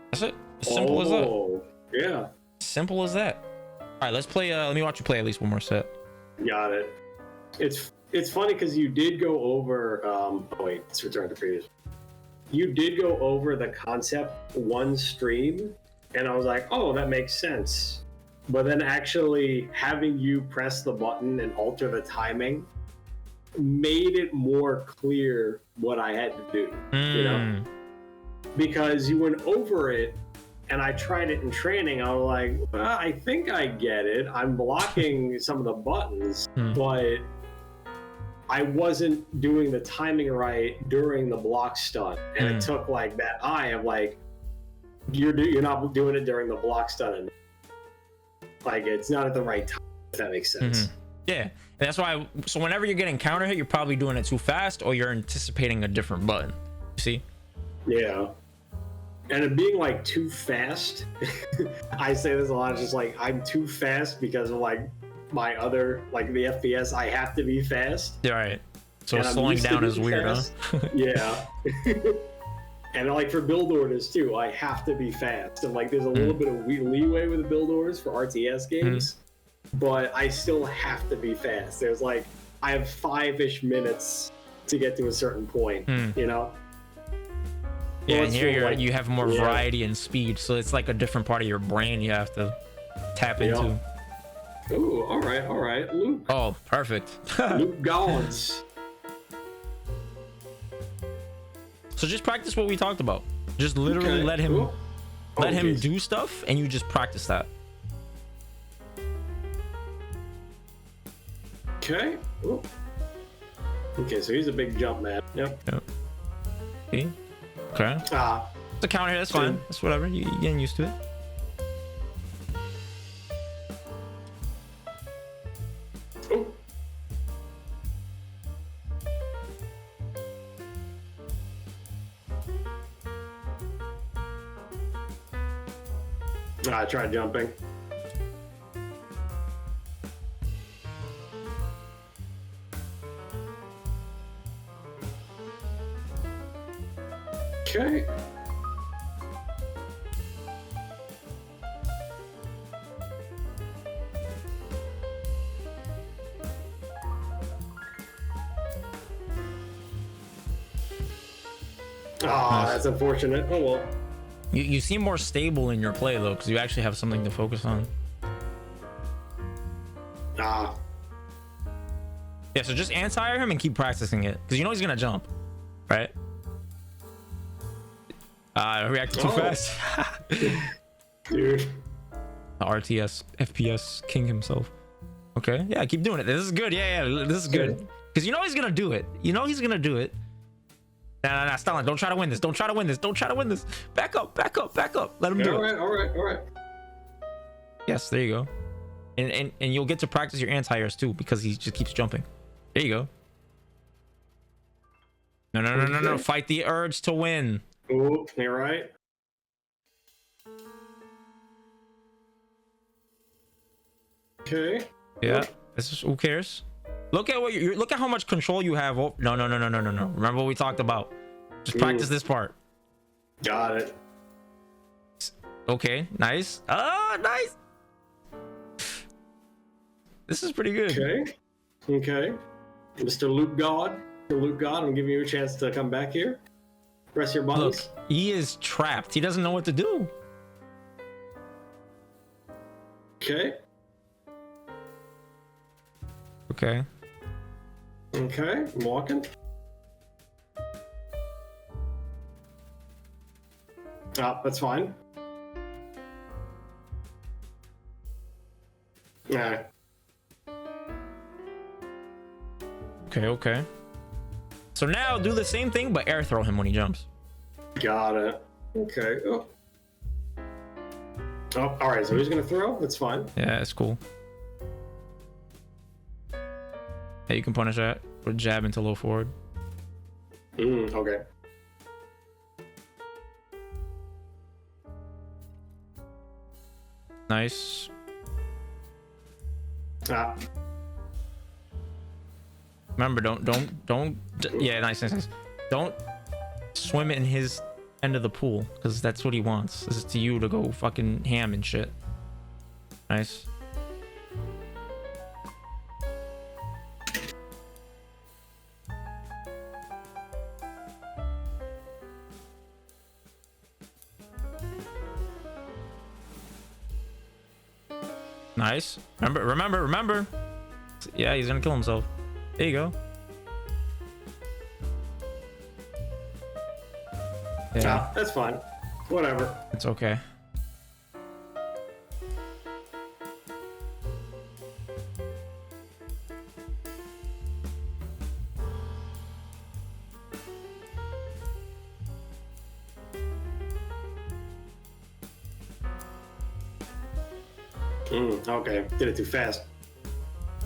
That's it. As simple as that. Yeah. Simple as that. All right, let's play. Let me watch you play at least one more set. Got it. It's funny because you did go over. Oh wait, let's return to previous. You did go over the concept one stream, and I was like, oh, that makes sense. But then actually having you press the button and alter the timing made it more clear what I had to do. You know, because you went over it. And I tried it in training. I was like, well, I think I get it. I'm blocking some of the buttons, but I wasn't doing the timing right during the block stun. And it took like that eye of like, you're not doing it during the block stun. Like, it's not at the right time, if that makes sense. Yeah. And that's why, so whenever you're getting counter hit, you're probably doing it too fast or you're anticipating a different button. You see? Yeah. And it being like too fast, I say this a lot, it's just like I'm too fast because of like my other, like the FPS, I have to be fast. Yeah, right. So slowing down is weird, huh? Yeah. And like for build orders too, I have to be fast. And like there's a little bit of leeway with the build orders for RTS games, but I still have to be fast. There's like, I have 5-ish minutes to get to a certain point, you know? Yeah, Well, and here like, you have more variety and speed, so it's like a different part of your brain you have to tap into. Ooh, all right, Luke. Oh, perfect. Luke Gollins. So just practice what we talked about. Just literally let him do stuff, and you just practice that. Okay. Ooh. Okay, so he's a big jump man. Yep. See? Okay. It's a counter hit. That's fine. That's whatever. You're getting used to it. Ooh. I tried jumping. Okay. Ah, that's unfortunate. Oh well. You seem more stable in your play though, because you actually have something to focus on. Ah. Yeah, so just anti-air him and keep practicing it, because you know he's gonna jump, right? Reacted too fast. Dude. The RTS FPS king himself. Okay, yeah, keep doing it. This is good. Yeah, this is good. Because you know he's gonna do it. You know he's gonna do it. Nah, Stalin, don't try to win this. Don't try to win this. Don't try to win this. Back up. Let him do it. All right. Yes, there you go. And you'll get to practice your anti-airs too, because he just keeps jumping. There you go. No. Fight the urge to win. Oh, you're right. Okay. Yeah. This is, who cares? Look at what you look at how much control you have. Oh, no. Remember what we talked about. Just practice this part. Got it. Okay, nice. Ah, nice. This is pretty good. Okay. Mr. Luke God, I'm giving you a chance to come back here. Press your buttons. Look, he is trapped. He doesn't know what to do. Okay. I'm walking. Ah, that's fine. Nah. Okay. So now do the same thing, but air throw him when he jumps. Got it. Okay. Oh, all right. So he's gonna throw. That's fine. Yeah, it's cool. Yeah, you can punish that or jab into low forward. Okay. Nice. Ah. Remember, don't. Yeah, nice. Don't swim in his end of the pool, because that's what he wants. This is to you to go fucking ham and shit. Nice. Nice. Remember. Yeah, he's gonna kill himself. There you go. Yeah, that's fine. Whatever. It's okay. Okay, did it too fast.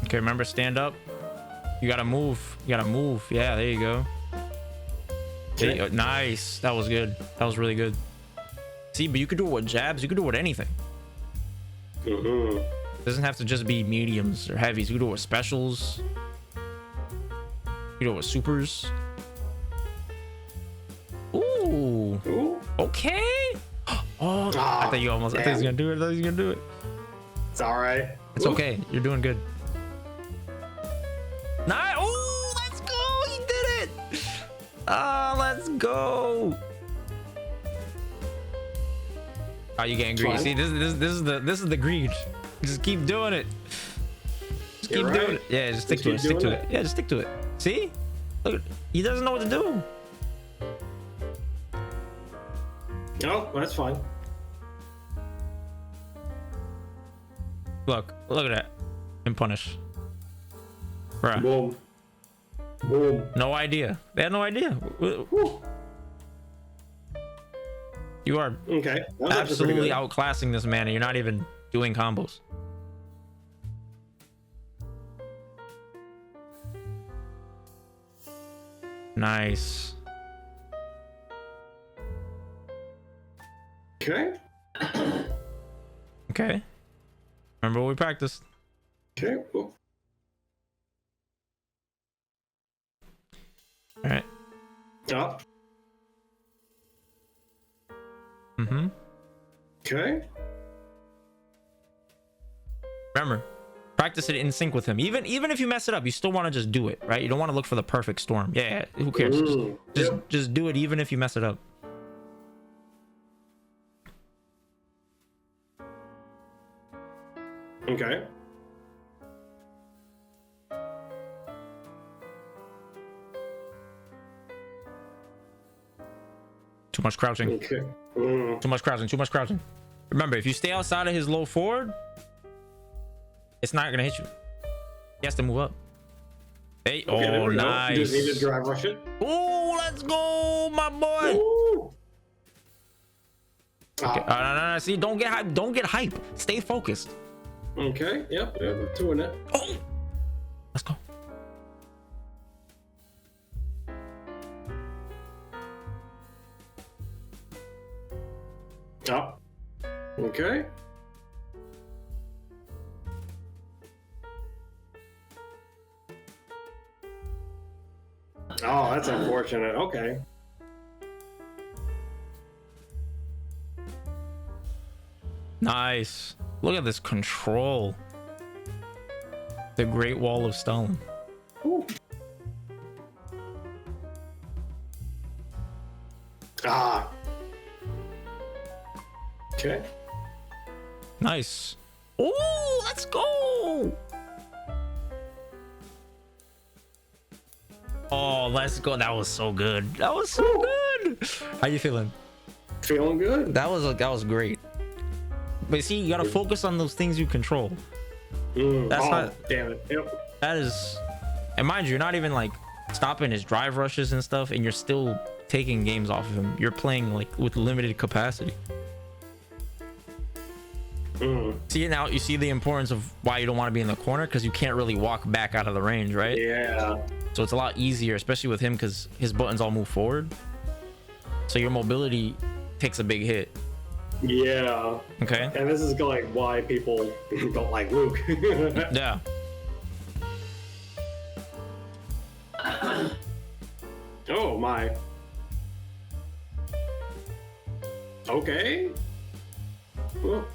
Okay, remember, stand up. You gotta move. Yeah, there you go. There you go. Nice. That was good. That was really good. See, but you could do it with jabs. You could do it with anything. It doesn't have to just be mediums or heavies. You can do it with specials. You do it with supers. Ooh. Okay. Oh, I thought you almost. I thought he was gonna do it. It's all right. It's okay. You're doing good. Nice. Oh, let's go. He did it. Let's go. Oh, you getting greedy? See, this is the greed. Just keep doing it. Just keep doing it. Yeah, just stick to it. Yeah, just stick to it. See? Look, he doesn't know what to do. No, that's fine. Look at that. And punish. Bruh. Boom. No idea. They had no idea. You are absolutely outclassing this man, and you're not even doing combos. Nice. Okay. Remember what we practiced. Okay. Cool. All right. Up. Okay. Remember, Practice it in sync with him. Even if you mess it up, you still want to just do it, right? You don't want to look for the perfect storm. Yeah, who cares? Just do it even if you mess it up. Okay. Too much crouching. Okay. Too much crouching. Too much crouching. Remember, if you stay outside of his low forward, it's not gonna hit you. He has to move up. Hey, Okay, oh, nice. You just need to drive rush it. Oh, let's go, my boy. Ooh. Okay. No. See, don't get hype. Don't get hype. Stay focused. Okay. Yep. Doing it. Oh, let's go. Oh. Okay. Oh, that's unfortunate. Okay. Nice. Look at this control. The Great Wall of Stalin. Ooh. Ah. Okay. Nice. Oh, let's go. Oh, let's go. That was so good. That was so good. How you feeling? Feeling good. That was great. But see, you gotta focus on those things you control. That's not. Damn it. Yep. That is, and mind you, you're not even like stopping his drive rushes and stuff, and you're still taking games off of him. You're playing like with limited capacity. See, now you see the importance of why you don't want to be in the corner, because you can't really walk back out of the range, right? Yeah. So it's a lot easier, especially with him, because his buttons all move forward. So your mobility takes a big hit. Yeah. Okay. And this is like why people don't like Luke. Yeah. Oh my. Okay. Well.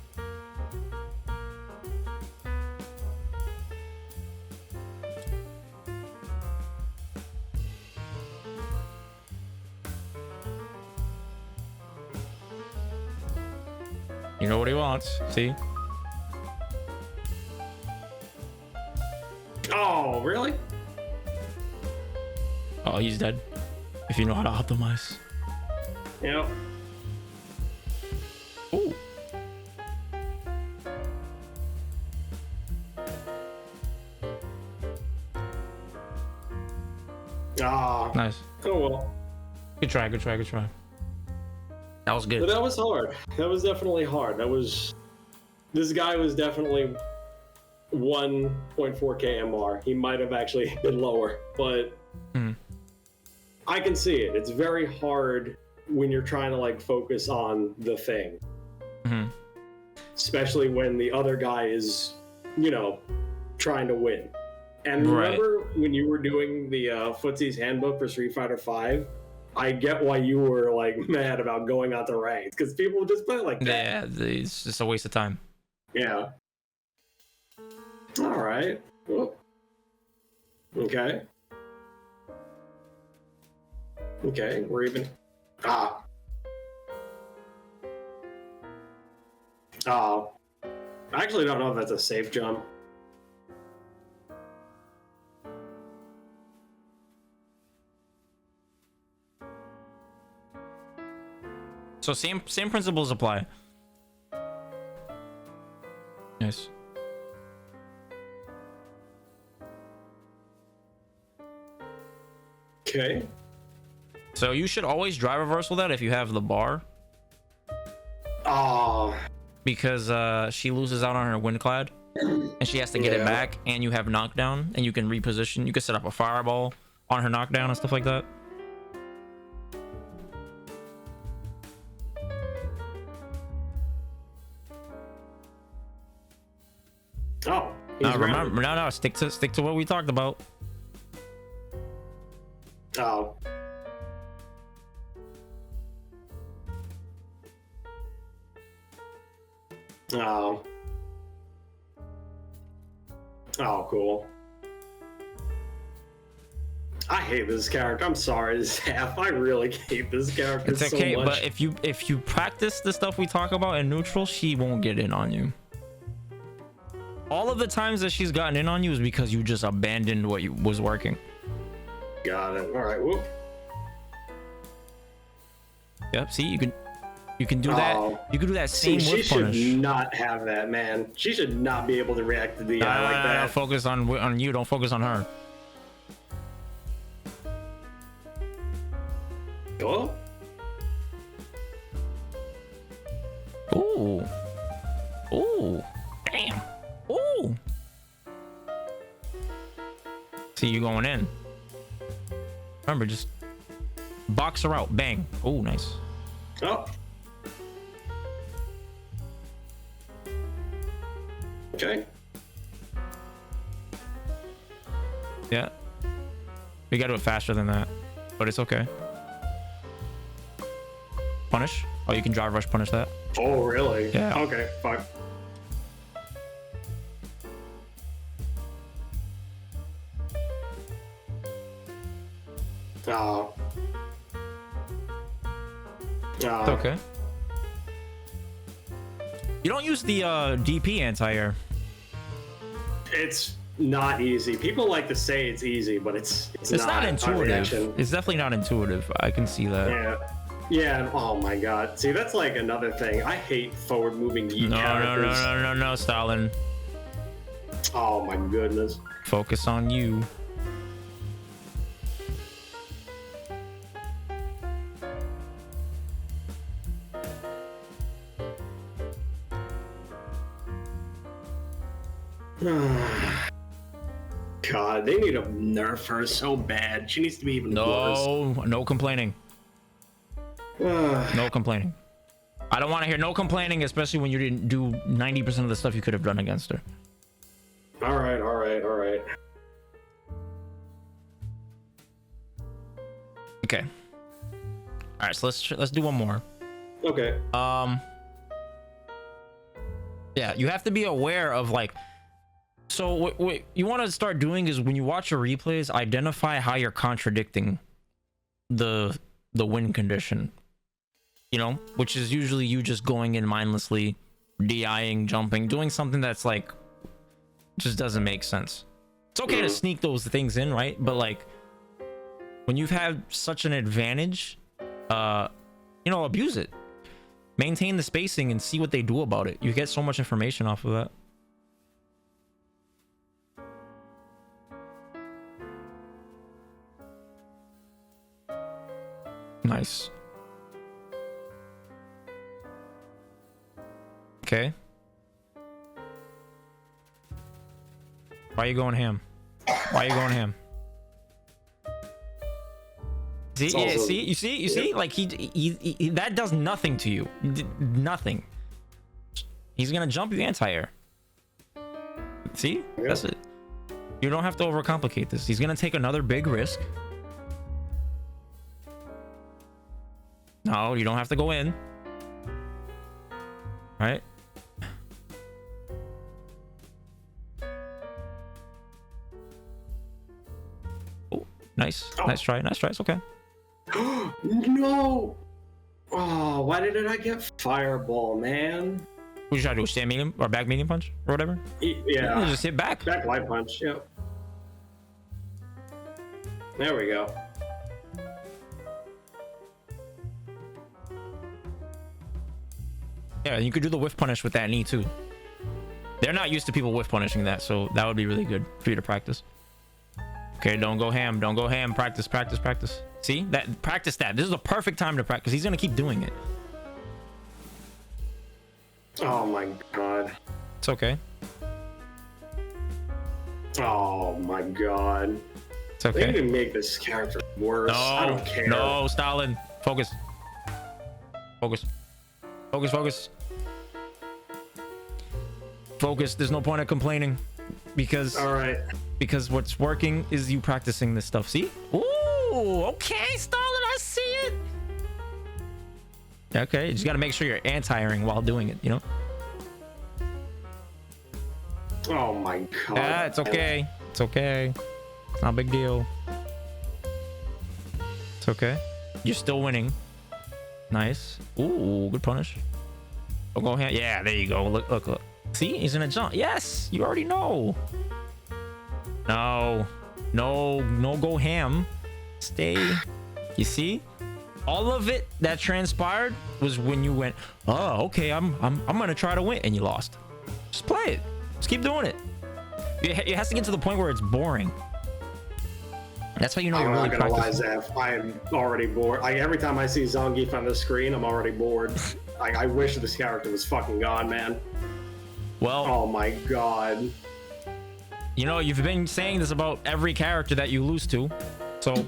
You know what he wants. See? Oh, really? Oh, he's dead. If you know how to optimize. Yep. Ooh. Ah. Nice. Oh well. Good try. Good try. Good try. That was good. But that was hard. That was definitely hard. This guy was definitely 1.4k MR. He might have actually been lower, but I can see it. It's very hard when you're trying to like focus on the thing. Especially when the other guy is, trying to win. And remember when you were doing the Footsie's Handbook for Street Fighter V? I get why you were like mad about going out to ranked, because people just play like that. Yeah, it's just a waste of time. Yeah. All right. Well, okay. Okay, we're even. Ah. Oh. I actually don't know if that's a safe jump. So same principles apply. Nice. Okay. So you should always drive reversal that if you have the bar. Oh. Because she loses out on her wind cloud and she has to get it back, and you have knockdown and you can reposition. You can set up a fireball on her knockdown and stuff like that. Oh. Now remember, no, stick to what we talked about. Oh. Oh. Oh, cool. I hate this character. I'm sorry, Zaf. I really hate this character. It's okay, so much. but if you practice the stuff we talk about in neutral, she won't get in on you. All of the times that she's gotten in on you is because you just abandoned what was working. Got it. All right. Whoop. Yep. See, you can do that. You can do that same See, whiff she punish. should not have that, man. She should not be able to react to the eye like that. Focus on you. Don't focus on her. Oh. Ooh. Ooh. Damn. Ooh. See you going in. Remember, just box her out. Bang. Oh, nice. Oh. Okay. Yeah. We gotta do it faster than that, but it's okay. Punish. Oh, you can drive rush punish that. Oh, really? Yeah. Okay, fine. Oh. It's okay. You don't use the DP anti-air. It's not easy. People like to say it's easy, but it's not intuitive. It's definitely not intuitive. I can see that. Yeah. Yeah. Oh my God. See, that's like another thing. I hate forward-moving yeet characters. No, Stalin. Oh my goodness. Focus on you. God, they need to nerf her so bad. She needs to be even worse. No complaining. No complaining. I don't want to hear no complaining, especially when you didn't do 90% of the stuff you could have done against her. All right. Okay. All right, so let's do one more. Okay. Yeah, you have to be aware of like. So what you want to start doing is when you watch your replays, identify how you're contradicting the win condition. You know, which is usually you just going in mindlessly, DIing, jumping, doing something that's like just doesn't make sense. It's okay to sneak those things in, right? But like when you've had such an advantage, abuse it. Maintain the spacing and see what they do about it. You get so much information off of that. Nice. Okay. Why are you going ham? See, yeah, also, you see, like he that does nothing to you. Nothing. He's gonna jump you anti-air. See, that's it. You don't have to overcomplicate this. He's gonna take another big risk. No, you don't have to go in. Right? Oh, nice. Oh. Nice try. It's okay. No! Oh, why didn't I get fireball, man? What you try to do? Stand medium or back medium punch or whatever? Yeah. Just hit back. Back light punch, yep. There we go. Yeah, you could do the whiff punish with that knee too. They're not used to people whiff punishing that, so that would be really good for you to practice. Okay, don't go ham. Practice. See? Practice that. This is the perfect time to practice. He's gonna keep doing it. Oh my God. It's okay. Oh my God. It's okay. They need to make this character worse. No, I don't care. No, Stalin. Focus. There's no point of complaining because because what's working is you practicing this stuff. See? Ooh, okay, Stalin, I see it. Okay, you just got to make sure you're anti-airing while doing it, you know? Oh my god. Yeah, it's okay. It's okay. It's not a big deal. It's okay. You're still winning. Nice. Ooh, good punish. Oh, go ahead. Yeah, there you go. Look, look, look. See, he's gonna jump. Yes, you already know. No, no, go ham. Stay. You see, all of it that transpired was when you went, oh, okay, I'm gonna try to win, and you lost. Just play it. Just keep doing it. It has to get to the point where it's boring. That's how you know you're really practicing. I'm not gonna lie, Zaf. I am already bored. Like every time I see Zangief on the screen, I'm already bored. Like I wish this character was fucking gone, man. Well, oh my god. You know, you've been saying this about every character that you lose to, so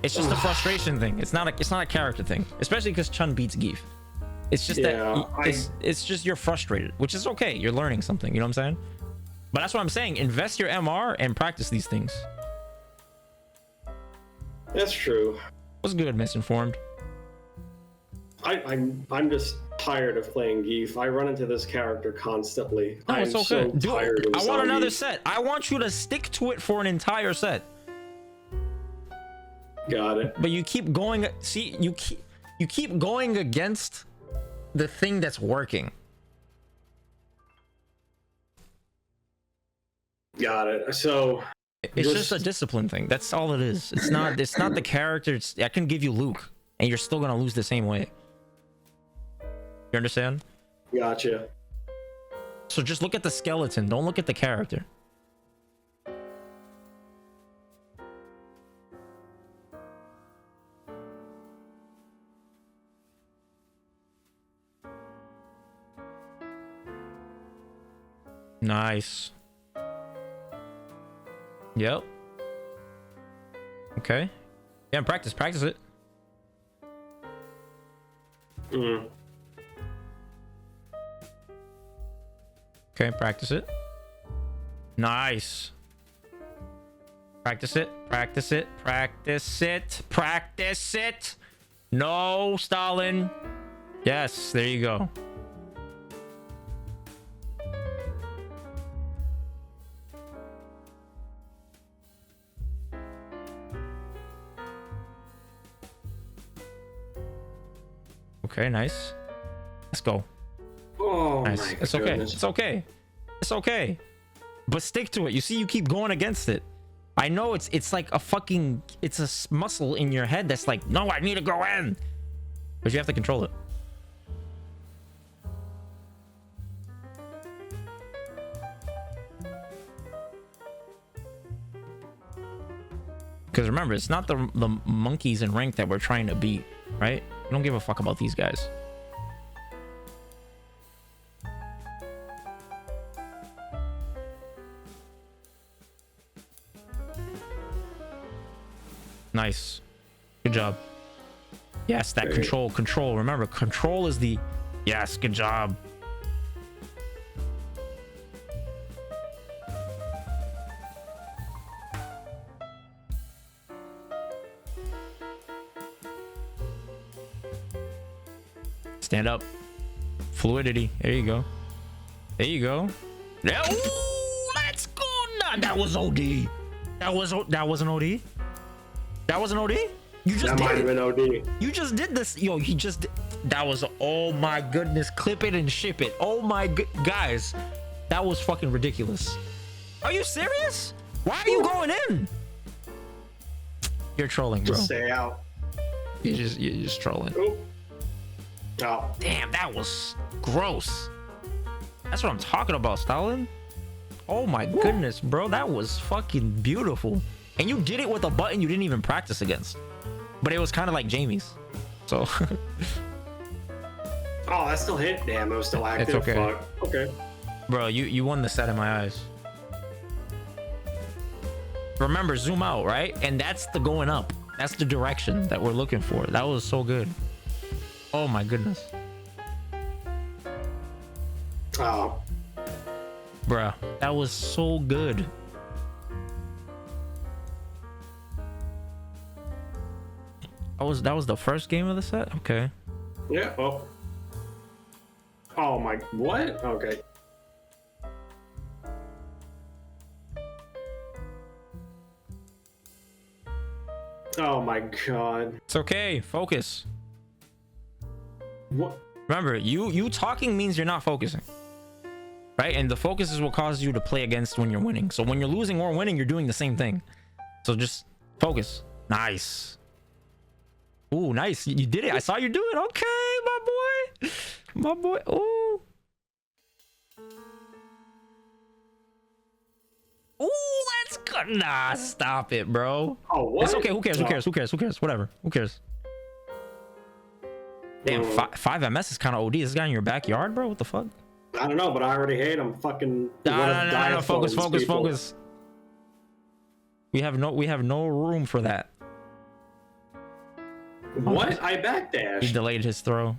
it's just a frustration thing. It's not a character thing, especially because Chun beats Geef. It's just it's just you're frustrated, which is okay. You're learning something. You know what I'm saying? But that's what I'm saying. Invest your MR and practice these things. That's true. What's good, Misinformed? I'm just tired of playing Geef. I run into this character constantly. No, it's okay. So tired of I want another Zangief. set. I want you to stick to it for an entire set. Got it. But you keep going. See, you keep going against the thing that's working. Got it. So it's just a discipline thing. That's all it is. It's not the character. I can give you Luke, and you're still gonna lose the same way. You understand? Gotcha. So just look at the skeleton. Don't look at the character. Nice. Yep. Okay. Yeah, practice it. Okay, practice it. Nice. Practice it. No, Stalin. Yes, there you go. Okay, nice. Let's go. Oh, nice. It's okay. goodness. It's okay. It's okay. But stick to it. You see, you keep going against it. I know it's like a fucking, it's a muscle in your head that's like, no, I need to go in. But you have to control it. Because remember, it's not the monkeys in rank that we're trying to beat, right? We don't give a fuck about these guys. Nice. Good job. Yes, that control. Remember, control is the... Yes, good job. Stand up. Fluidity. There you go. There you go. Yeah. Ooh, let's go. Nah, that was OD. That wasn't OD. That wasn't OD? You just that might have been OD. You just did this. Yo, he just did. That was, oh my goodness. Clip it and ship it. Oh my good guys. That was fucking ridiculous. Are you serious? Why are you going in? You're trolling, bro. Just stay out. You're just trolling. Oh. Oh. Damn, that was gross. That's what I'm talking about, Stalin. Oh my goodness, bro. That was fucking beautiful. And you did it with a button you didn't even practice against. But it was kind of like Jamie's. So. Oh, that still hit. Damn, it was still active. It's okay. Fuck. Okay. Bro, you won the set in my eyes. Remember, zoom out, right? And that's the going up. That's the direction that we're looking for. That was so good. Oh my goodness. Oh. Bruh, that was so good. That was the first game of the set? Okay. Yeah. Oh. Oh my. What? Okay. Oh my god. It's okay. Focus. What? Remember, you talking means you're not focusing. Right? And the focus is what causes you to play against when you're winning. So when you're losing or winning, you're doing the same thing. So just focus. Nice. Ooh, nice. You did it. I saw you do it. Okay, my boy. My boy. Ooh. Ooh, that's good. Nah, stop it, bro. Oh, what? It's okay. Who cares? Who cares? Who cares? Who cares? Whatever. Who cares? Damn, 5 MS is kind of OD. Is this guy in your backyard, bro? What the fuck? I don't know, but I already hate him. Fucking. No. Focus. We have no room for that. What? I backdashed. He delayed his throw.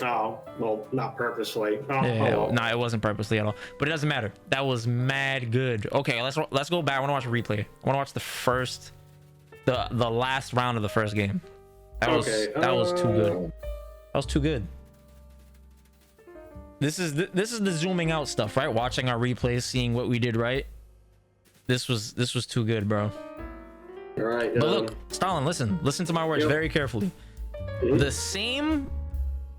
Oh, well, not purposely. Oh, Yeah, oh. no, it wasn't purposely at all. But it doesn't matter. That was mad good. Okay, let's go back. I want to watch a replay. I want to watch the last round of the first game. That was too good. That was too good. This is the zooming out stuff, right? Watching our replays, seeing what we did right. This was too good, bro. All right. But look, Stalin, listen to my words very carefully. Mm-hmm.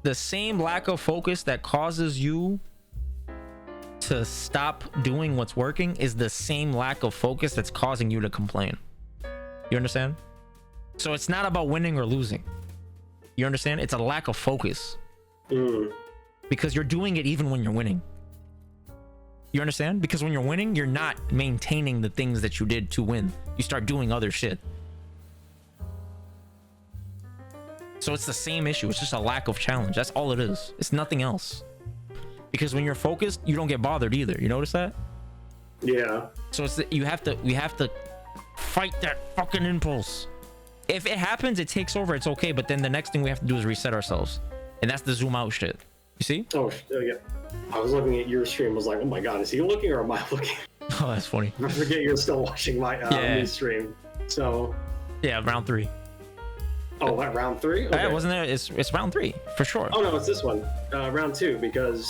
The same lack of focus that causes you to stop doing what's working is the same lack of focus that's causing you to complain. You understand? So it's not about winning or losing. You understand? It's a lack of focus. Because you're doing it even when you're winning. You understand? Because when you're winning, you're not maintaining the things that you did to win. You start doing other shit. So it's the same issue. It's just a lack of challenge. That's all it is. It's nothing else. Because when you're focused, you don't get bothered either. You notice that? Yeah. So it's we have to fight that fucking impulse. If it happens, it takes over. It's okay. But then the next thing we have to do is reset ourselves. And that's the zoom out shit. You see? Oh, yeah. I was looking at your stream. I was like, oh my god, is he looking or am I looking? Oh, that's funny. I forget you're still watching my me stream. So. Yeah, round 3. Oh, that round 3? Okay. Yeah, wasn't there? It's round 3 for sure. Oh no, it's this one. Round 2 because.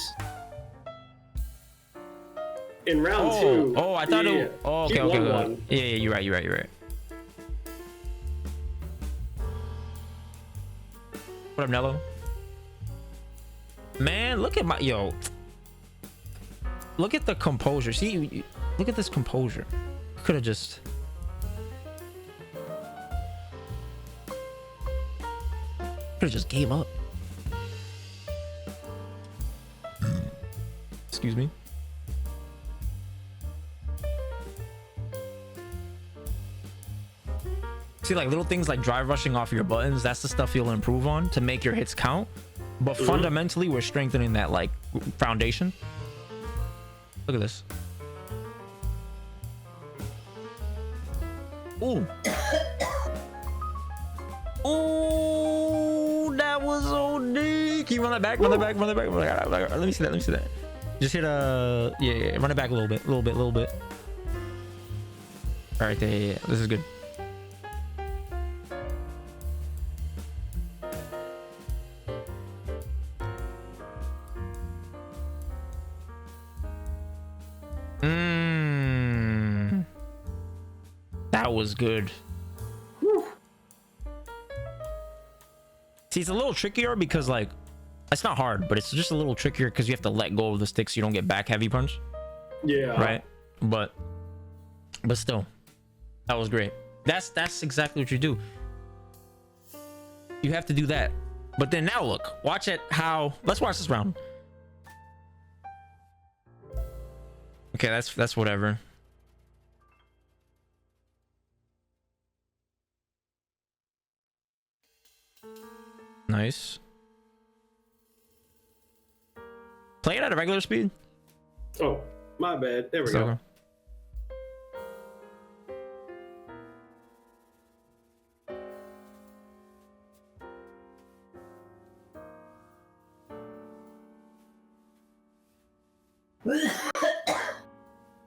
In round 2. Oh, I thought it. Oh, okay. Yeah, you're right. What up, Nello? Man, look at look at the composure. See, look at this composure. Could have just. Gave up. Excuse me. See, like little things like drive rushing off your buttons, that's the stuff you'll improve on to make your hits count. But fundamentally, we're strengthening that like foundation. Look at this. Ooh. Ooh, that was OD. Can you run that back? Run that back. Let me see that. Just hit yeah. Run it back a little bit. All right, there. Yeah. This is good. That was good. Whew. See, it's a little trickier because like it's not hard, but it's just a little trickier because you have to let go of the stick so you don't get back heavy punch. Yeah. Right. But still, that was great. That's exactly what you do. You have to do that. But then now look, watch it how. Let's watch this round. Okay, that's whatever. Nice. Play it at a regular speed. Oh, my bad. There we go.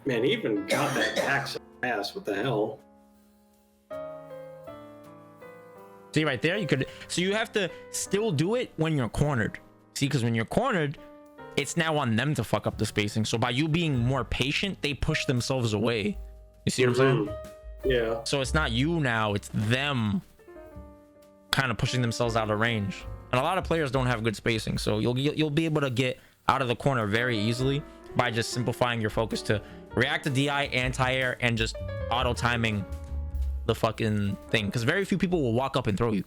Man, he even got that axe ass. What the hell? See right there, you could. So you have to still do it when you're cornered. See, because when you're cornered, it's now on them to fuck up the spacing. So by you being more patient, they push themselves away. You see what I'm saying? Yeah. So it's not you now, it's them kind of pushing themselves out of range. And a lot of players don't have good spacing, so you'll be able to get out of the corner very easily by just simplifying your focus to react to DI, anti-air, and just auto timing the fucking thing, because very few people will walk up and throw you.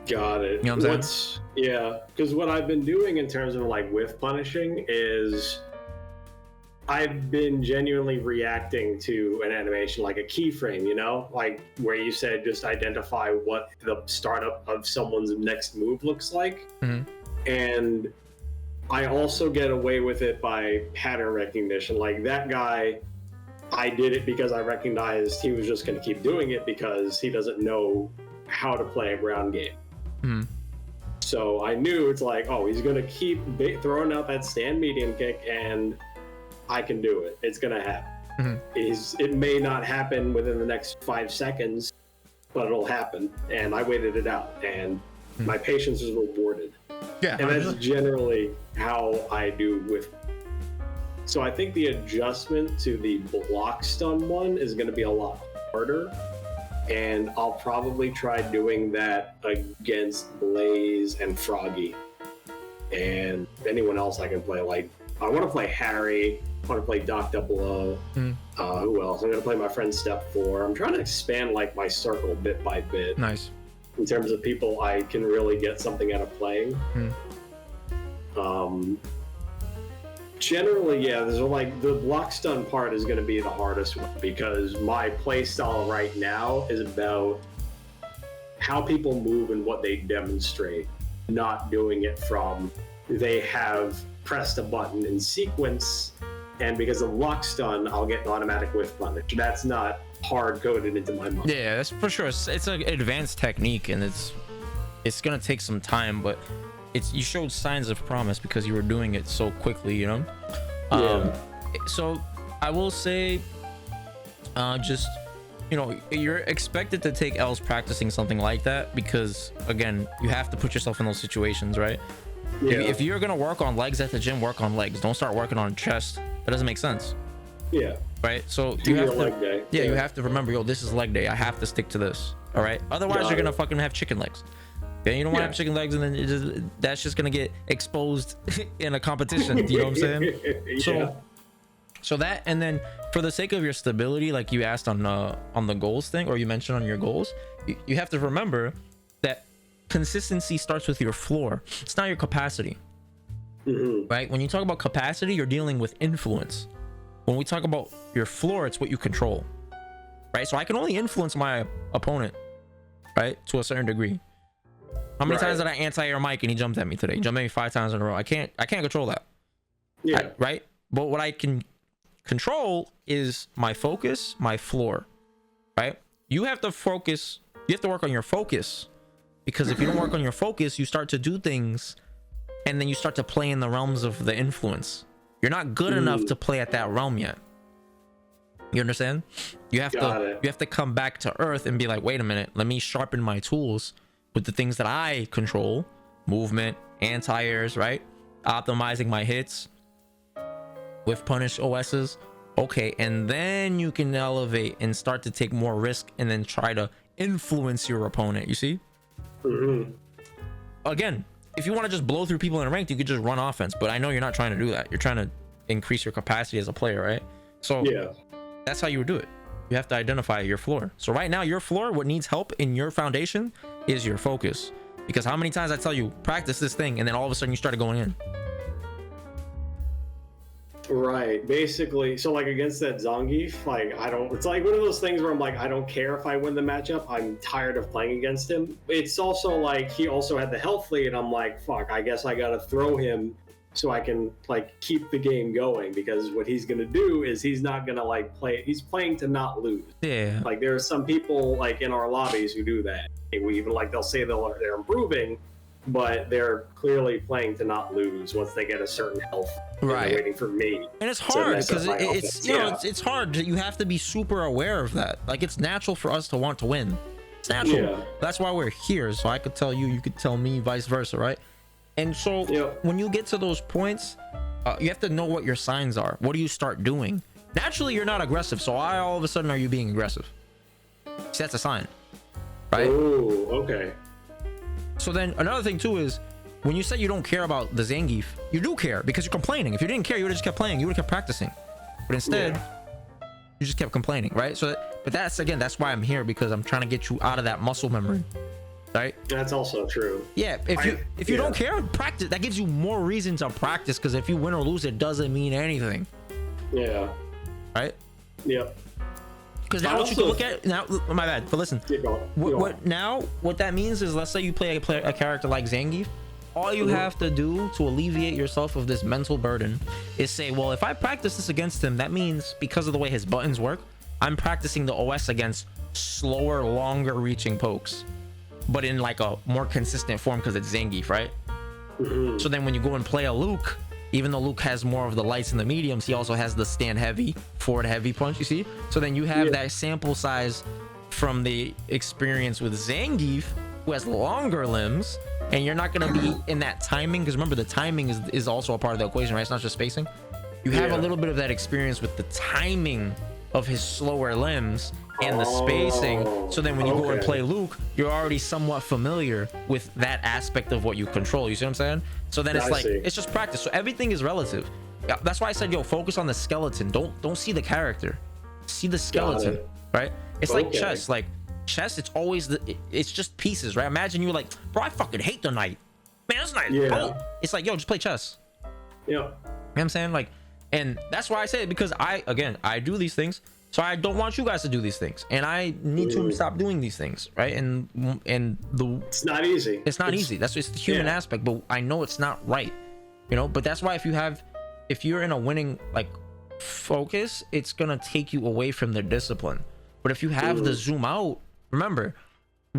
Got it. You know what I'm saying? Yeah, because what I've been doing in terms of like whiff punishing is I've been genuinely reacting to an animation, like a keyframe, you know, like where you said just identify what the startup of someone's next move looks like. And I also get away with it by pattern recognition. Like that guy, I did it because I recognized he was just going to keep doing it because he doesn't know how to play a ground game. So I knew it's like, oh, he's going to keep throwing out that stand medium kick and I can do it. It's going to happen. It may not happen within the next 5 seconds, but it'll happen. And I waited it out and my patience is rewarded. Yeah. And that's generally how I do with. So I think the adjustment to the block stun one is going to be a lot harder. And I'll probably try doing that against Blaze and Froggy. And anyone else I can play. Like, I want to play Harry. I want to play Doc Double O. Who else? I'm going to play my friend Step 4. I'm trying to expand like my circle bit by bit. Nice. In terms of people I can really get something out of playing. Generally, yeah, there's like the block stun part is going to be the hardest one because my play style right now is about how people move and what they demonstrate, not doing it from they have pressed a button in sequence, and because of block stun, I'll get an automatic whiff punish. That's not hard coded into my mind. Yeah, that's for sure. It's an advanced technique, and it's gonna take some time, but you showed signs of promise because you were doing it so quickly, you know. So I will say, just, you know, you're expected to take L's practicing something like that because, again, you have to put yourself in those situations, right? Yeah. If you're gonna work on legs at the gym, work on legs. Don't start working on chest. That doesn't make sense. Yeah. Right. So Do you have your to, leg day. yeah, you have to remember, yo, this is leg day. I have to stick to this. All right. Otherwise, you're gonna fucking have chicken legs. Okay, you don't want to have chicken legs, and then that's just gonna get exposed in a competition. You know what I'm saying? So that, and then for the sake of your stability, like you asked on the goals thing, or you mentioned on your goals, you have to remember that consistency starts with your floor. It's not your capacity. Right? When you talk about capacity, you're dealing with influence. When we talk about your floor, it's what you control. Right? So I can only influence my opponent, right, to a certain degree. How many times did I anti-air Mike and he jumped at me today? He jumped at me 5 times in a row. I can't control that. Yeah. Right? But what I can control is my focus, my floor. Right? You have to focus. You have to work on your focus, because if you don't work on your focus, you start to do things and then you start to play in the realms of the influence. You're not good enough to play at that realm yet. You understand? You have to come back to earth and be like, wait a minute, let me sharpen my tools with the things that I control: movement, anti-airs, right? Optimizing my hits, with punish OSs. Okay, and then you can elevate and start to take more risk and then try to influence your opponent. You see? Again, if you want to just blow through people in a ranked, you could just run offense. But I know you're not trying to do that. You're trying to increase your capacity as a player, right? So that's how you would do it. You have to identify your floor. So right now, your floor, what needs help in your foundation is your focus. Because how many times I tell you, practice this thing, and then all of a sudden you started going in. Right, basically. So like against that Zangief, like it's like one of those things where I'm like, I don't care if I win the matchup. I'm tired of playing against him. It's also like he also had the health lead, and I'm like, fuck, I guess I gotta throw him so I can like keep the game going, because what he's gonna do is he's not gonna like play. He's playing to not lose. Yeah. Like there are some people like in our lobbies who do that. We even like they'll say they're improving, but they're clearly playing to not lose once they get a certain health. Right. They're waiting for me. And it's hard because it's you know it's hard. You have to be super aware of that. Like it's natural for us to want to win. It's natural. Yeah. That's why we're here. So I could tell you, you could tell me, vice versa, right? And so when you get to those points, you have to know what your signs are. What do you start doing? Naturally, you're not aggressive. So why all of a sudden are you being aggressive? See, that's a sign, right? Oh, okay. So then another thing too is when you say you don't care about the Zangief, you do care because you're complaining. If you didn't care, you would have just kept playing. You would have kept practicing. But instead, you just kept complaining, right? So, but that's again, that's why I'm here, because I'm trying to get you out of that muscle memory, right? That's also true. Yeah. If you don't care, practice. That gives you more reason to practice, because if you win or lose, it doesn't mean anything. Yeah. Right. Yep. Because now what you can look at now, my bad, but listen, what that means is, let's say you play a character like Zangief. All you have to do to alleviate yourself of this mental burden is say, well, if I practice this against him, that means because of the way his buttons work, I'm practicing the OS against slower, longer reaching pokes, but in like a more consistent form because it's Zangief, right? So then when you go and play a Luke, even though Luke has more of the lights and the mediums, he also has the stand heavy, forward heavy punch, you see? So then you have that sample size from the experience with Zangief, who has longer limbs, and you're not going to be in that timing, because remember, the timing is also a part of the equation, right? It's not just spacing. You have a little bit of that experience with the timing of his slower limbs and the spacing. So then when you go and play Luke, you're already somewhat familiar with that aspect of what you control. You see what I'm saying? So then it's it's just practice. So everything is relative. That's why I said, yo, focus on the skeleton. Don't see the character. See the skeleton, right? It's like chess. Like chess, it's always it's just pieces, right? Imagine you were like, bro, I fucking hate the knight. Man, this knight. It's like, yo, just play chess. You know what I'm saying? Like, and that's why I say it, because I do these things, so I don't want you guys to do these things, and I need to stop doing these things, right? And it's not easy. It's not easy. That's just the human aspect, but I know it's not right, you know. But that's why if you're in a winning like focus, it's gonna take you away from the discipline. But if you have the zoom out, remember,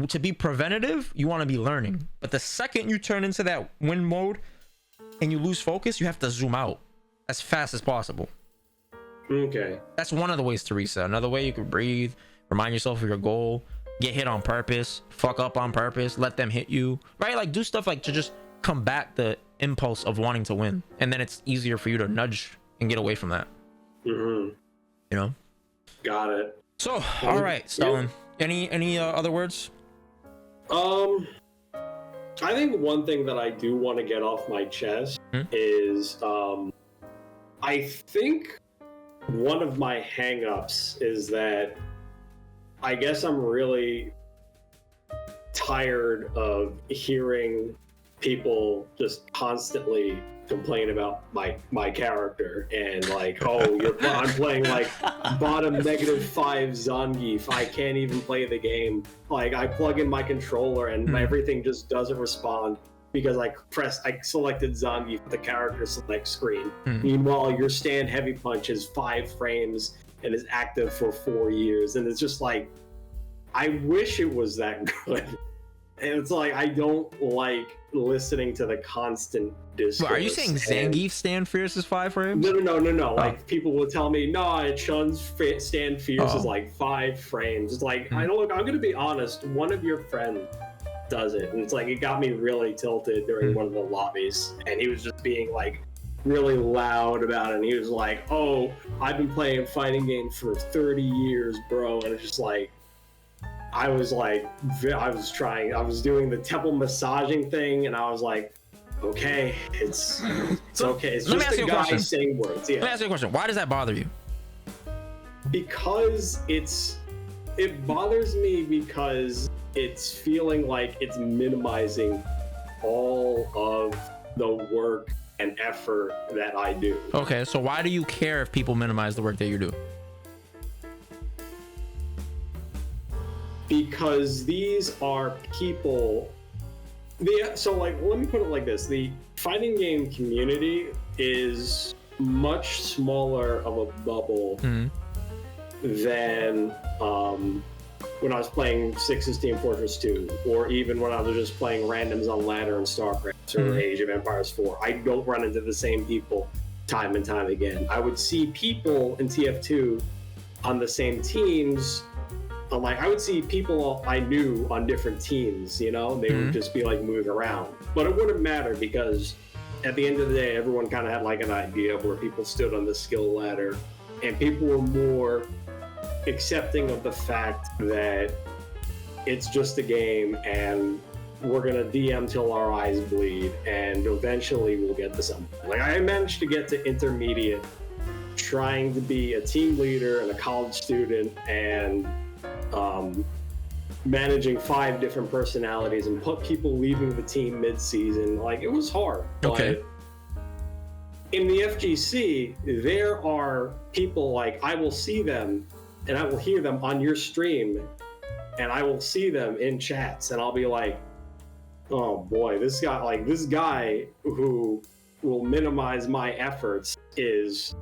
to be preventative, you want to be learning. But the second you turn into that win mode and you lose focus, you have to zoom out as fast as possible. Okay. That's one of the ways to reset. Another way, you can breathe, remind yourself of your goal, get hit on purpose, fuck up on purpose, let them hit you, right? Like, do stuff like to just combat the impulse of wanting to win. And then it's easier for you to nudge and get away from that. You know? Got it. So, all right, Stalin. Any other words? I think one thing that I do want to get off my chest is I think one of my hang-ups is that I guess I'm really tired of hearing people just constantly complain about my character and like, oh, I'm playing like bottom -5 Zangief. I can't even play the game. Like, I plug in my controller and everything just doesn't respond because I selected Zangief with the character select screen. Meanwhile, your stand heavy punch is 5 frames and is active for 4 years, and it's just like, I wish it was that good. And it's like, I don't like listening to the constant discourse. Are you saying Zangief stand fierce is 5 frames? No. Like, people will tell me, no, Chun's stand fierce is like 5 frames. It's like, I'm going to be honest, one of your friends does it. And it's like, it got me really tilted during one of the lobbies. And he was just being like really loud about it. And he was like, oh, I've been playing fighting games for 30 years, bro. And it's just like, I was doing the temple massaging thing, and I was like, okay, it's okay. It's just a guy saying words. Yeah. Let me ask you a question. Why does that bother you? Because it bothers me because it's feeling like it's minimizing all of the work and effort that I do. Okay, so why do you care if people minimize the work that you do? Because these are people. So, like, let me put it like this: the fighting game community is much smaller of a bubble than when I was playing Six's Team Fortress 2, or even when I was just playing randoms on Ladder and StarCraft or Age of Empires 4. I don't run into the same people time and time again. I would see people in TF2 on the same teams. Like, I would see people I knew on different teams, you know? They would just be, like, moving around. But it wouldn't matter because at the end of the day, everyone kind of had, like, an idea of where people stood on the skill ladder. and people were more accepting of the fact that it's just a game and we're gonna DM till our eyes bleed, and eventually we'll get to something. Like, I managed to get to intermediate, trying to be a team leader and a college student, and managing 5 different personalities, and put people leaving the team mid-season. Like, it was hard. Okay. But in the FGC, there are people, like, I will see them and I will hear them on your stream, and I will see them in chats, and I'll be like, oh boy, this guy who will minimize my efforts is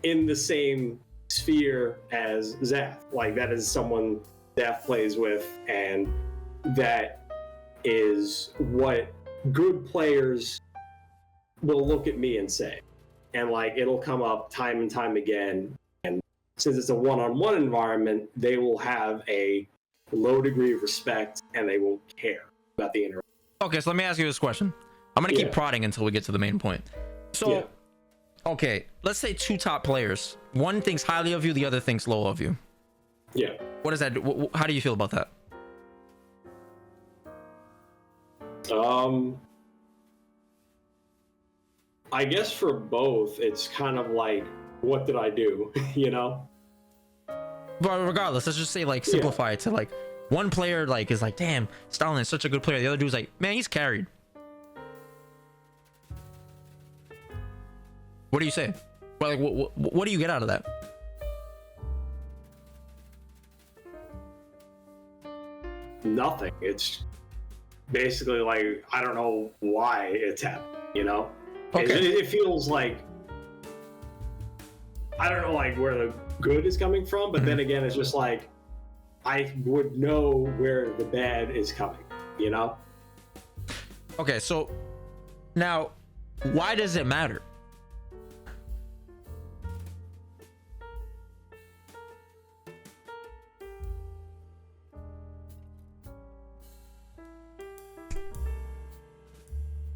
in the same sphere as Zaf. Like, that is someone Zaf plays with, and that is what good players will look at me and say. And like, it'll come up time and time again. And since it's a one-on-one environment, they will have a low degree of respect, and they won't care about the interaction. Okay, so let me ask you this question. I'm gonna keep prodding until we get to the main point. So, okay, let's say 2 top players. One thinks highly of you, the other thinks low of you. Yeah. What does that do? How do you feel about that? I guess for both, it's kind of like, what did I do? You know? But regardless, let's just say, like, simplify it to, like, one player, like, is like, damn, Stalin is such a good player. The other dude's like, man, he's carried. What do you say? Well, like, what do you get out of that? Nothing. It's basically like, I don't know why it's happening, you know? Okay. It feels like, I don't know, like, where the good is coming from, but then again, it's just like, I would know where the bad is coming, you know? Okay, so now, why does it matter?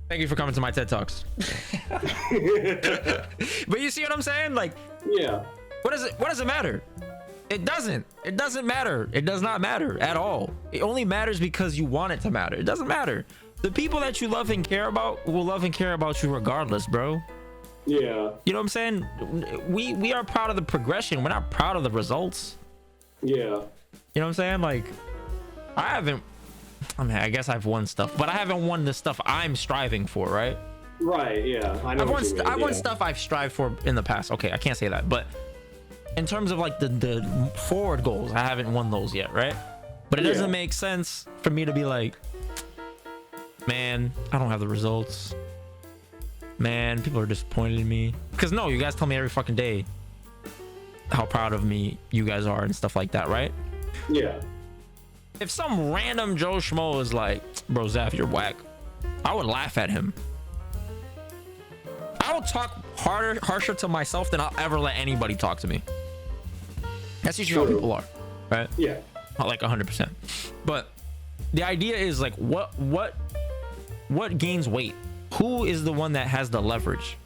Thank you for coming to my TED Talks. But you see what I'm saying? Like, yeah. What does it matter? It doesn't matter. It does not matter at all. It only matters because you want it to matter. It doesn't matter. The people that you love and care about will love and care about you regardless, bro. Yeah. You know what I'm saying? We are proud of the progression. We're not proud of the results. Yeah. You know what I'm saying? Like, I guess I've won stuff, but I haven't won the stuff I'm striving for, right? Right, yeah. I know I've won stuff I've strived for in the past. Okay, I can't say that, but in terms of like the forward goals, I haven't won those yet, right? But it doesn't make sense for me to be like, man, I don't have the results. Man, people are disappointed in me. Because no, you guys tell me every fucking day how proud of me you guys are and stuff like that, right? Yeah. If some random Joe Schmo is like, bro, Zaf, you're whack, I would laugh at him. I will talk harsher to myself than I'll ever let anybody talk to me. That's usually how people are, right? Yeah. Not like 100%. But the idea is like, what gains weight? Who is the one that has the leverage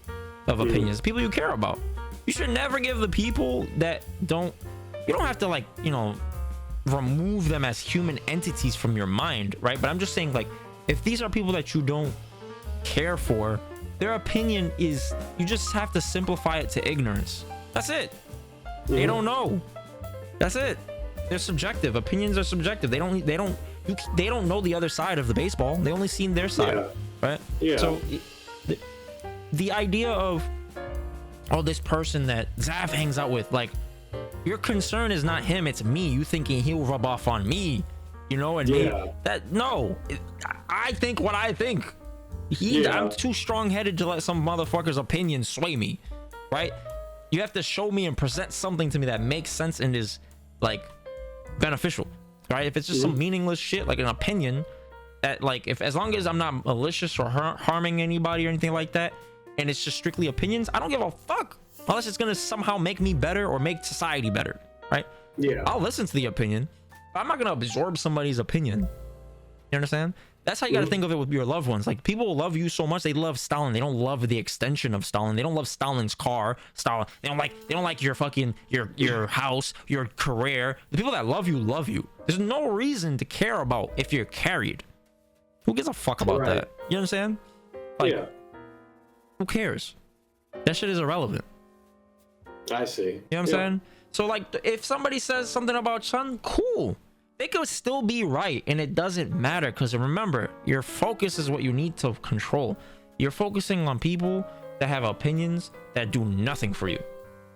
of opinions? People you care about. You should never give the people that don't. You don't have to, like, you know, remove them as human entities from your mind, right? But I'm just saying, like, if these are people that you don't care for, their opinion is, you just have to simplify it to ignorance. That's it. They don't know. That's it. They're subjective. Opinions are subjective. They don't know the other side of the baseball. They only seen their side, right? Yeah. So the idea of, oh, this person that Zaf hangs out with, like, your concern is not him, it's me. You thinking he'll rub off on me, you know? And I think what I think. I'm too strong-headed to let some motherfucker's opinion sway me, right? You have to show me and present something to me that makes sense and is, like, beneficial, right? If it's just some meaningless shit, like an opinion that, like, as long as I'm not malicious or harming anybody or anything like that, and it's just strictly opinions, I don't give a fuck. Unless it's gonna somehow make me better or make society better, right? Yeah. I'll listen to the opinion, but I'm not gonna absorb somebody's opinion. You understand? That's how you got to think of it with your loved ones. Like, people love you so much, they love Stalin. They don't love the extension of Stalin. They don't love Stalin's car. Stalin. They don't like your fucking your house, your career. The people that love you love you. There's no reason to care about if you're carried. Who gives a fuck about that? You know what I'm saying? Like, yeah. Who cares? That shit is irrelevant. I see. You know what I'm saying? So, like, if somebody says something about Chun, cool. They could still be right, and it doesn't matter, because remember, your focus is what you need to control. You're focusing on people that have opinions that do nothing for you.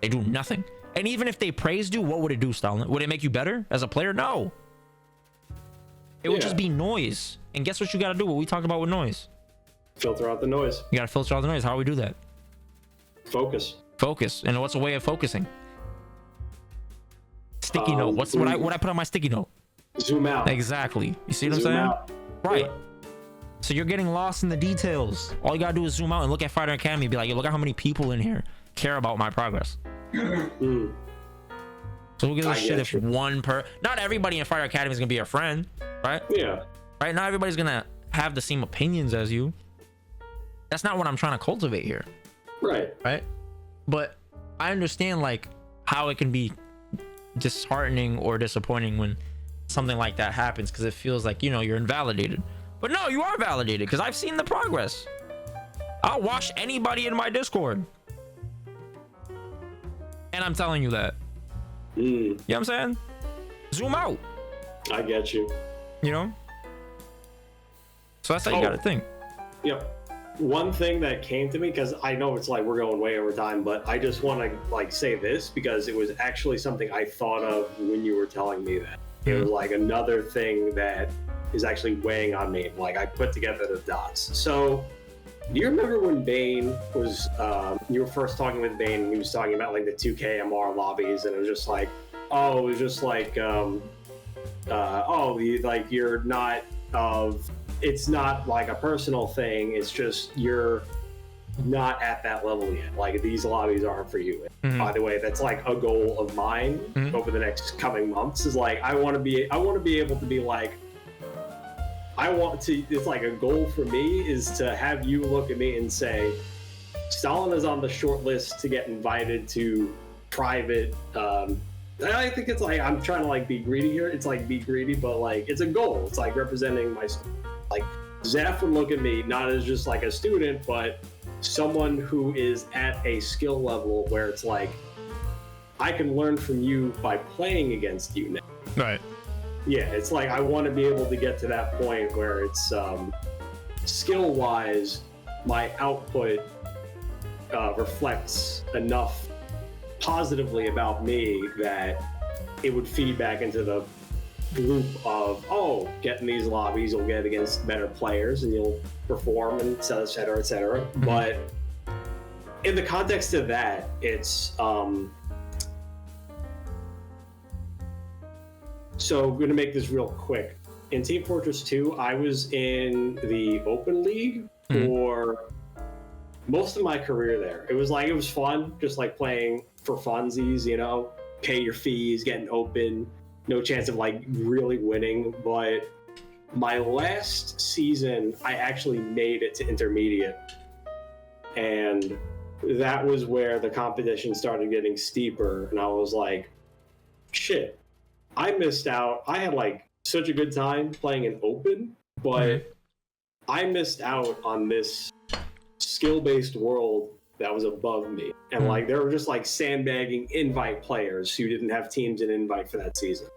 They do nothing. And even if they praised you, what would it do, Stalin? Would it make you better as a player? No. It would just be noise. And guess what you got to do? What we talked about with noise. Filter out the noise. You got to filter out the noise. How do we do that? Focus. Focus. And what's a way of focusing? Sticky note. What I put on my sticky note? Zoom out. Exactly. You see what I'm saying? Out. Right. Yeah. So you're getting lost in the details. All you gotta do is zoom out and look at Fighter Academy and be like, yo, look at how many people in here care about my progress. So who gives a shit if not everybody in Fighter Academy is gonna be your friend, right? Yeah. Right? Not everybody's gonna have the same opinions as you. That's not what I'm trying to cultivate here. Right. Right? But I understand, like, how it can be disheartening or disappointing when something like that happens, because it feels like, you know, you're invalidated. But no, you are validated, because I've seen the progress. I'll watch anybody in my Discord, and I'm telling you that. You know what I'm saying? Zoom out. I get you. You know? So that's how you gotta think. Yep. One thing that came to me, because I know it's like we're going way over time, but I just want to like say this because it was actually something I thought of when you were telling me that. It was like another thing that is actually weighing on me. Like, I put together the dots. So, do you remember when Bane was, you were first talking with Bane, and he was talking about like the 2K MR lobbies, and it was just like, oh, it was just like, like you're not it's not like a personal thing. It's just you're not at that level yet. Like, these lobbies aren't for you. By the way, that's like a goal of mine over the next coming months. Is like I want to be able to be like, it's like a goal for me is to have you look at me and say, Stalin is on the short list to get invited to private. I think it's like, I'm trying to like be greedy here. It's like be greedy, but like it's a goal. It's like representing my, like Zaf would look at me not as just like a student, but someone who is at a skill level where it's like, I can learn from you by playing against you now. Right. Yeah, it's like I want to be able to get to that point where it's skill-wise, my output reflects enough positively about me that it would feed back into the group of, oh, get in these lobbies, you'll get against better players and you'll perform and et cetera, et cetera. But in the context of that, it's so I'm going to make this real quick. In Team Fortress 2, I was in the Open League for most of my career there. It was fun, just like playing for funsies, you know, pay your fees, getting open, no chance of like really winning. But my last season, I actually made it to intermediate. And that was where the competition started getting steeper. And I was like, shit, I missed out. I had like such a good time playing in open, but I missed out on this skill-based world that was above me. And like, they were just like sandbagging invite players who didn't have teams in invite for that season.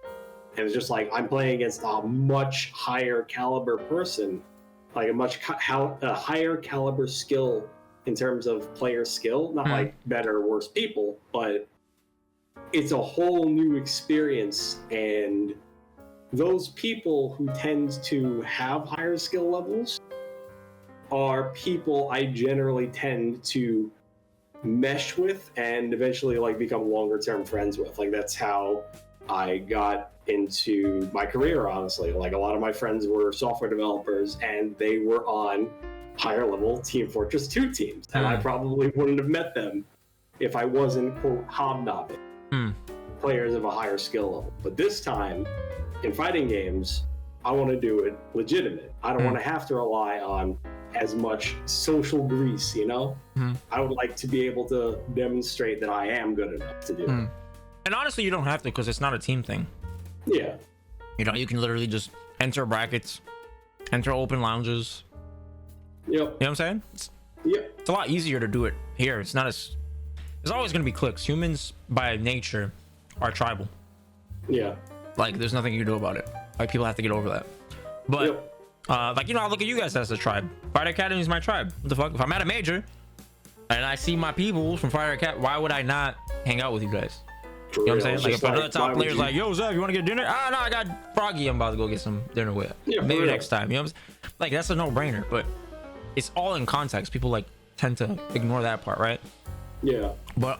And it's just like, I'm playing against a much higher caliber person, like a higher caliber skill in terms of player skill, not like better or worse people, but it's a whole new experience. And those people who tend to have higher skill levels are people I generally tend to mesh with and eventually like become longer term friends with. Like, that's how I got into my career, honestly. Like, a lot of my friends were software developers and they were on higher level Team Fortress 2 teams, and I probably wouldn't have met them if I wasn't, quote, hobnobbing players of a higher skill level. But this time in fighting games, I want to do it legitimate. I don't want to have to rely on as much social grease, you know? I would like to be able to demonstrate that I am good enough to do it. And honestly, you don't have to, because it's not a team thing. Yeah. You know, you can literally just enter brackets, enter open lounges. Yep. You know what I'm saying? It's a lot easier to do it here. It's not as... There's always going to be cliques. Humans, by nature, are tribal. Yeah. Like, there's nothing you can do about it. Like, people have to get over that. But, like, you know, I look at you guys as a tribe. Fighter Academy is my tribe. What the fuck? If I'm at a major and I see my people from Fighter Academy, why would I not hang out with you guys? You know what I'm saying? Like, if another top player's like, yo, Zach, you want to get dinner? Ah, no, I got Froggy. I'm about to go get some dinner with. Yeah, maybe next time. You know what I'm saying? Like, that's a no-brainer. But it's all in context. People, like, tend to ignore that part, right? Yeah. But,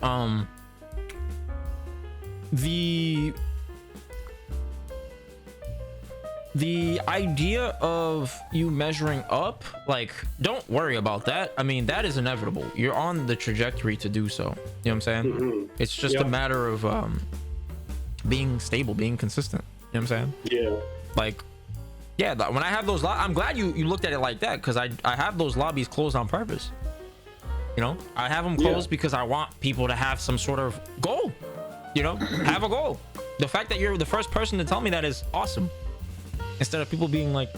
the idea of you measuring up, like, don't worry about that. I mean, that is inevitable. You're on the trajectory to do so. You know what I'm saying? It's just a matter of being stable, being consistent. You know what I'm saying? Yeah. Like, yeah, when I have those, I'm glad you looked at it like that, because I have those lobbies closed on purpose. You know, I have them closed because I want people to have some sort of goal. You know, have a goal. The fact that you're the first person to tell me that is awesome. Instead of people being like,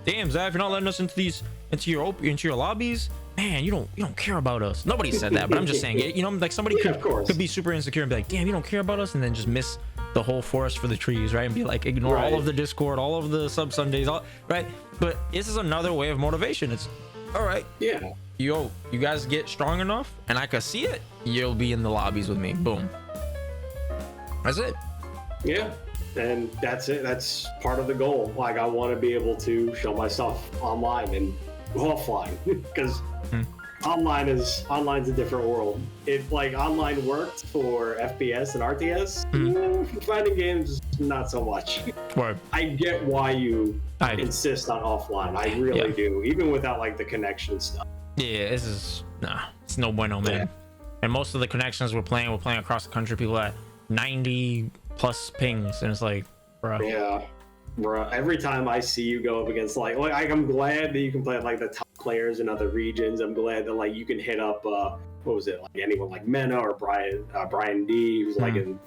damn, Zaf, you're not letting us into your lobbies, man, you don't care about us. Nobody said that, but I'm just saying it. You know, like, somebody could be super insecure and be like, damn, you don't care about us, and then just miss the whole forest for the trees, right? And be like, ignore all of the Discord, all of the sub Sundays, all right. But this is another way of motivation. It's all right. Yeah. Yo, you guys get strong enough and I can see it, you'll be in the lobbies with me. Boom. That's it. Yeah. And that's it. That's part of the goal. Like, I want to be able to show myself online and offline, because online's a different world. If, like, online worked for FPS and RTS, fighting games, not so much. Word. I get why you insist on offline. I really do, even without, like, the connection stuff. Yeah, it's no bueno, man. Yeah. And most of the connections we're playing across the country, people at 90 plus pings, and it's like, bro. Yeah, bro. Every time I see you go up against, like I'm glad that you can play like the top players in other regions. I'm glad that, like, you can hit up what was it, like anyone like Mena or Brian D, who's like in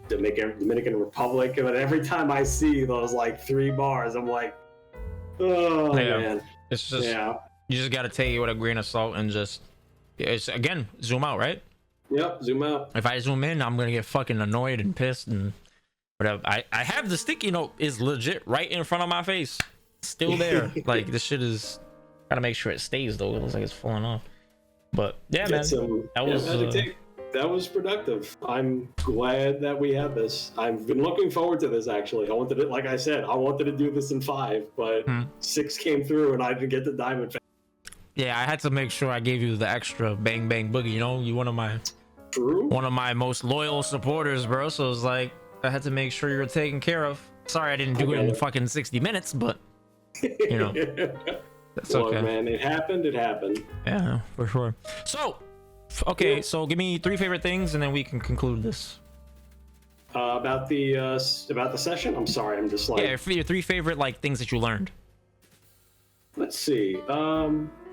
Dominican Republic. But every time I see those like 3 bars, I'm like, oh man. It's just you just gotta take it with a grain of salt and just again zoom out, right? Yep, zoom out. If I zoom in, I'm gonna get fucking annoyed and pissed and whatever. I have the sticky note is legit right in front of my face, still there. Like, this shit is, gotta make sure it stays though. It looks like it's falling off. But yeah, man, that was productive. I'm glad that we had this. I've been looking forward to this, actually. I wanted to do this in 5, but 6 came through and I didn't get the diamond. Yeah, I had to make sure I gave you the extra bang bang boogie. You know, you one of my most loyal supporters, bro. So it's like, I had to make sure you were taken care of. Sorry I didn't do it in fucking 60 minutes, but you know, that's okay. Man, it happened. Yeah, for sure. So, okay, so give me 3 favorite things, and then we can conclude this. About the session. I'm sorry, I'm just like, your 3 favorite like things that you learned. Let's see.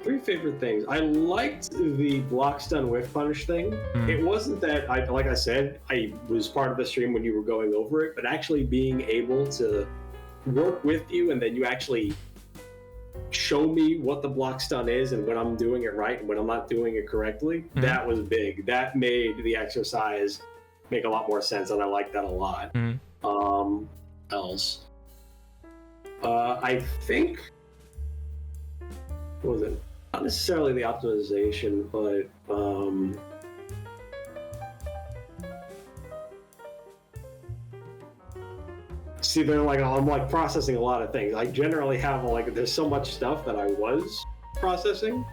3 favorite things. I liked the block stun whiff punish thing. It wasn't that like I said, I was part of the stream when you were going over it, but actually being able to work with you and then you actually show me what the block stun is and when I'm doing it right and when I'm not doing it correctly, that was big. That made the exercise make a lot more sense, and I like that a lot. Else? I think, what was it? Not necessarily the optimization, but see, they're like, I'm like processing a lot of things. I generally have like, there's so much stuff that I was processing.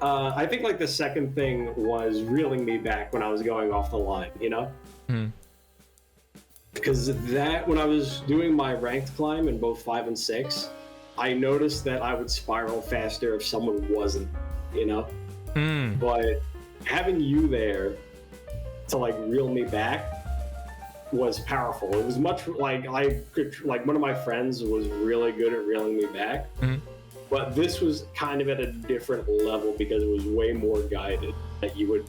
I think like the second thing was reeling me back when I was going off the line, you know? Because that, when I was doing my ranked climb in both 5 and 6, I noticed that I would spiral faster if someone wasn't, you know? But having you there to like reel me back was powerful. It was much like I could, like one of my friends was really good at reeling me back, but this was kind of at a different level because it was way more guided. That you would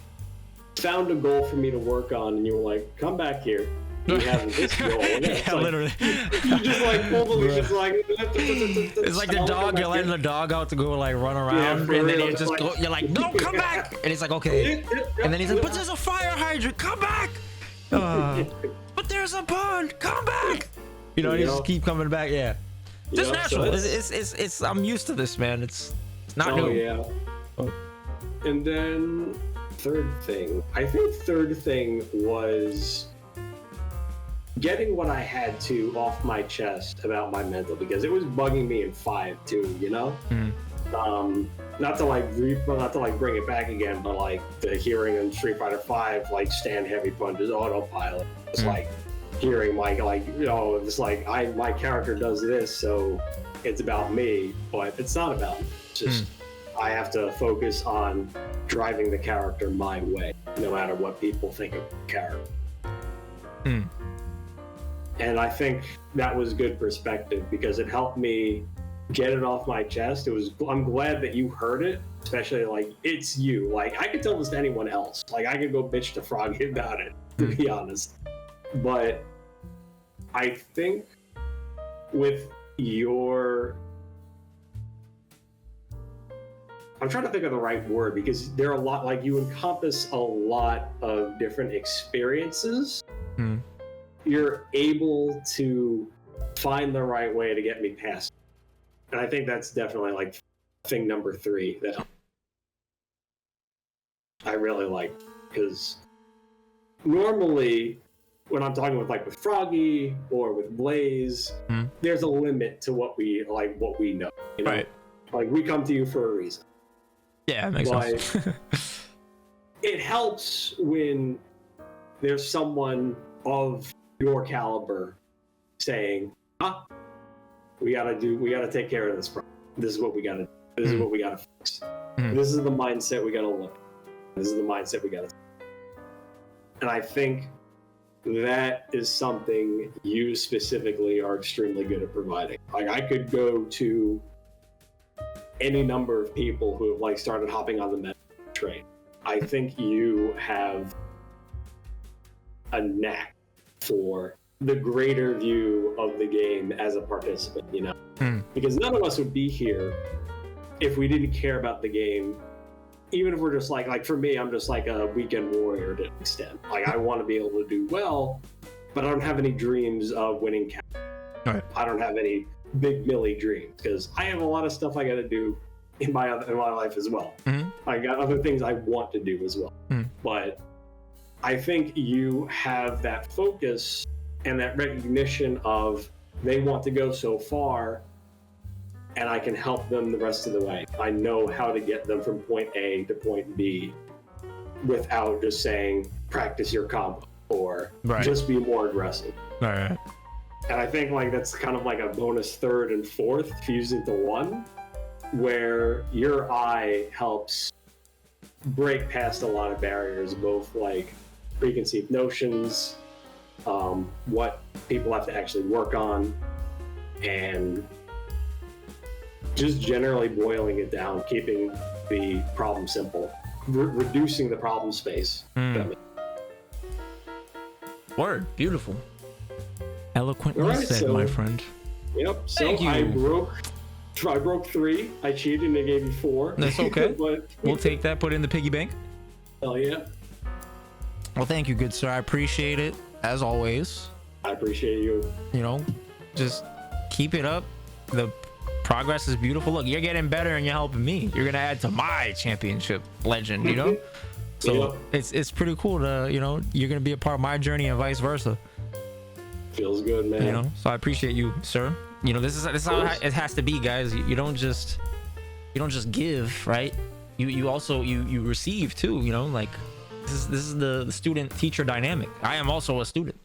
found a goal for me to work on, and you were like, "Come back here. You have this goal." And yeah, like, literally. You just like pull the leash, like it's like the dog. You're letting the dog out to go like run around, Yeah, and then real. you just Like, go. You're like, "No, come back!" And he's like, "Okay." And then he's like, "But there's a fire hydrant. Come back." But there's a pond. Come back. You know, you just keep coming back. Yeah, just natural. So it's. I'm used to this, man. It's not new. Yeah. And then third thing, I think third thing was getting what I had to off my chest about my mental, because it was bugging me in 5 too. You know. Not to like bring it back again, but like the hearing in Street Fighter 5, like stand heavy punches autopilot. It's like hearing my it's like my character does this, so it's about me, but it's not about me. It's just I have to focus on driving the character my way, no matter what people think of the character. And I think that was good perspective because it helped me get it off my chest. I'm glad that you heard it, especially like it's you. Like I could tell this to anyone else. Like I could go bitch to Froggy about it, to be honest. But I think with your, I'm trying to think of the right word, because there are a lot, like you encompass a lot of different experiences. You're able to find the right way to get me past. And I think that's definitely like thing number 3 that I really like, because normally when I'm talking with Froggy or with Blaze, there's a limit to what we know. You know? Right. Like we come to you for a reason. Yeah, that makes sense. It helps when there's someone of your caliber saying, we gotta take care of this problem. This is what we gotta do. This is what we gotta fix. This is the mindset we gotta look at. This is the mindset we gotta take. And I think that is something you specifically are extremely good at providing. Like I could go to any number of people who have started hopping on the Metafy train. I think you have a knack for the greater view of the game as a participant, you know? Because none of us would be here if we didn't care about the game. Even if we're just like for me, I'm just like a weekend warrior to an extent. Like I want to be able to do well, but I don't have any dreams of winning. Right. I don't have any big Millie dreams because I have a lot of stuff I got to do in my life as well. I got other things I want to do as well. But I think you have that focus and that recognition of they want to go so far, and I can help them the rest of the way. I know how to get them from point A to point B without just saying, practice your combo or just be more aggressive. Right. And I think that's kind of like a bonus third and fourth fused into one, where your eye helps break past a lot of barriers, both preconceived notions, what people have to actually work on, and just generally boiling it down, keeping the problem simple, reducing the problem space. Word, beautiful. Eloquently said, my friend. Yep. So Thank you. I broke 3. I cheated and I gave you 4. That's okay. But we'll take that, put it in the piggy bank. Hell yeah. Well, thank you, good sir. I appreciate it, as always. I appreciate you. You know, just keep it up. The progress is beautiful. Look, you're getting better and you're helping me. You're going to add to my championship legend, you know? So it's pretty cool to, you're going to be a part of my journey and vice versa. Feels good, man. So I appreciate you, sir. This is how it has to be, guys. You don't just give, right? You also you receive too. This is the student teacher dynamic. I am also a student.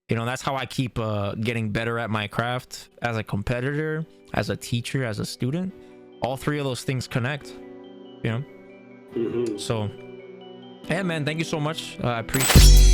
That's how I keep getting better at my craft as a competitor, as a teacher, as a student. All 3 of those things connect. So, yeah, man. Thank you so much. I appreciate it.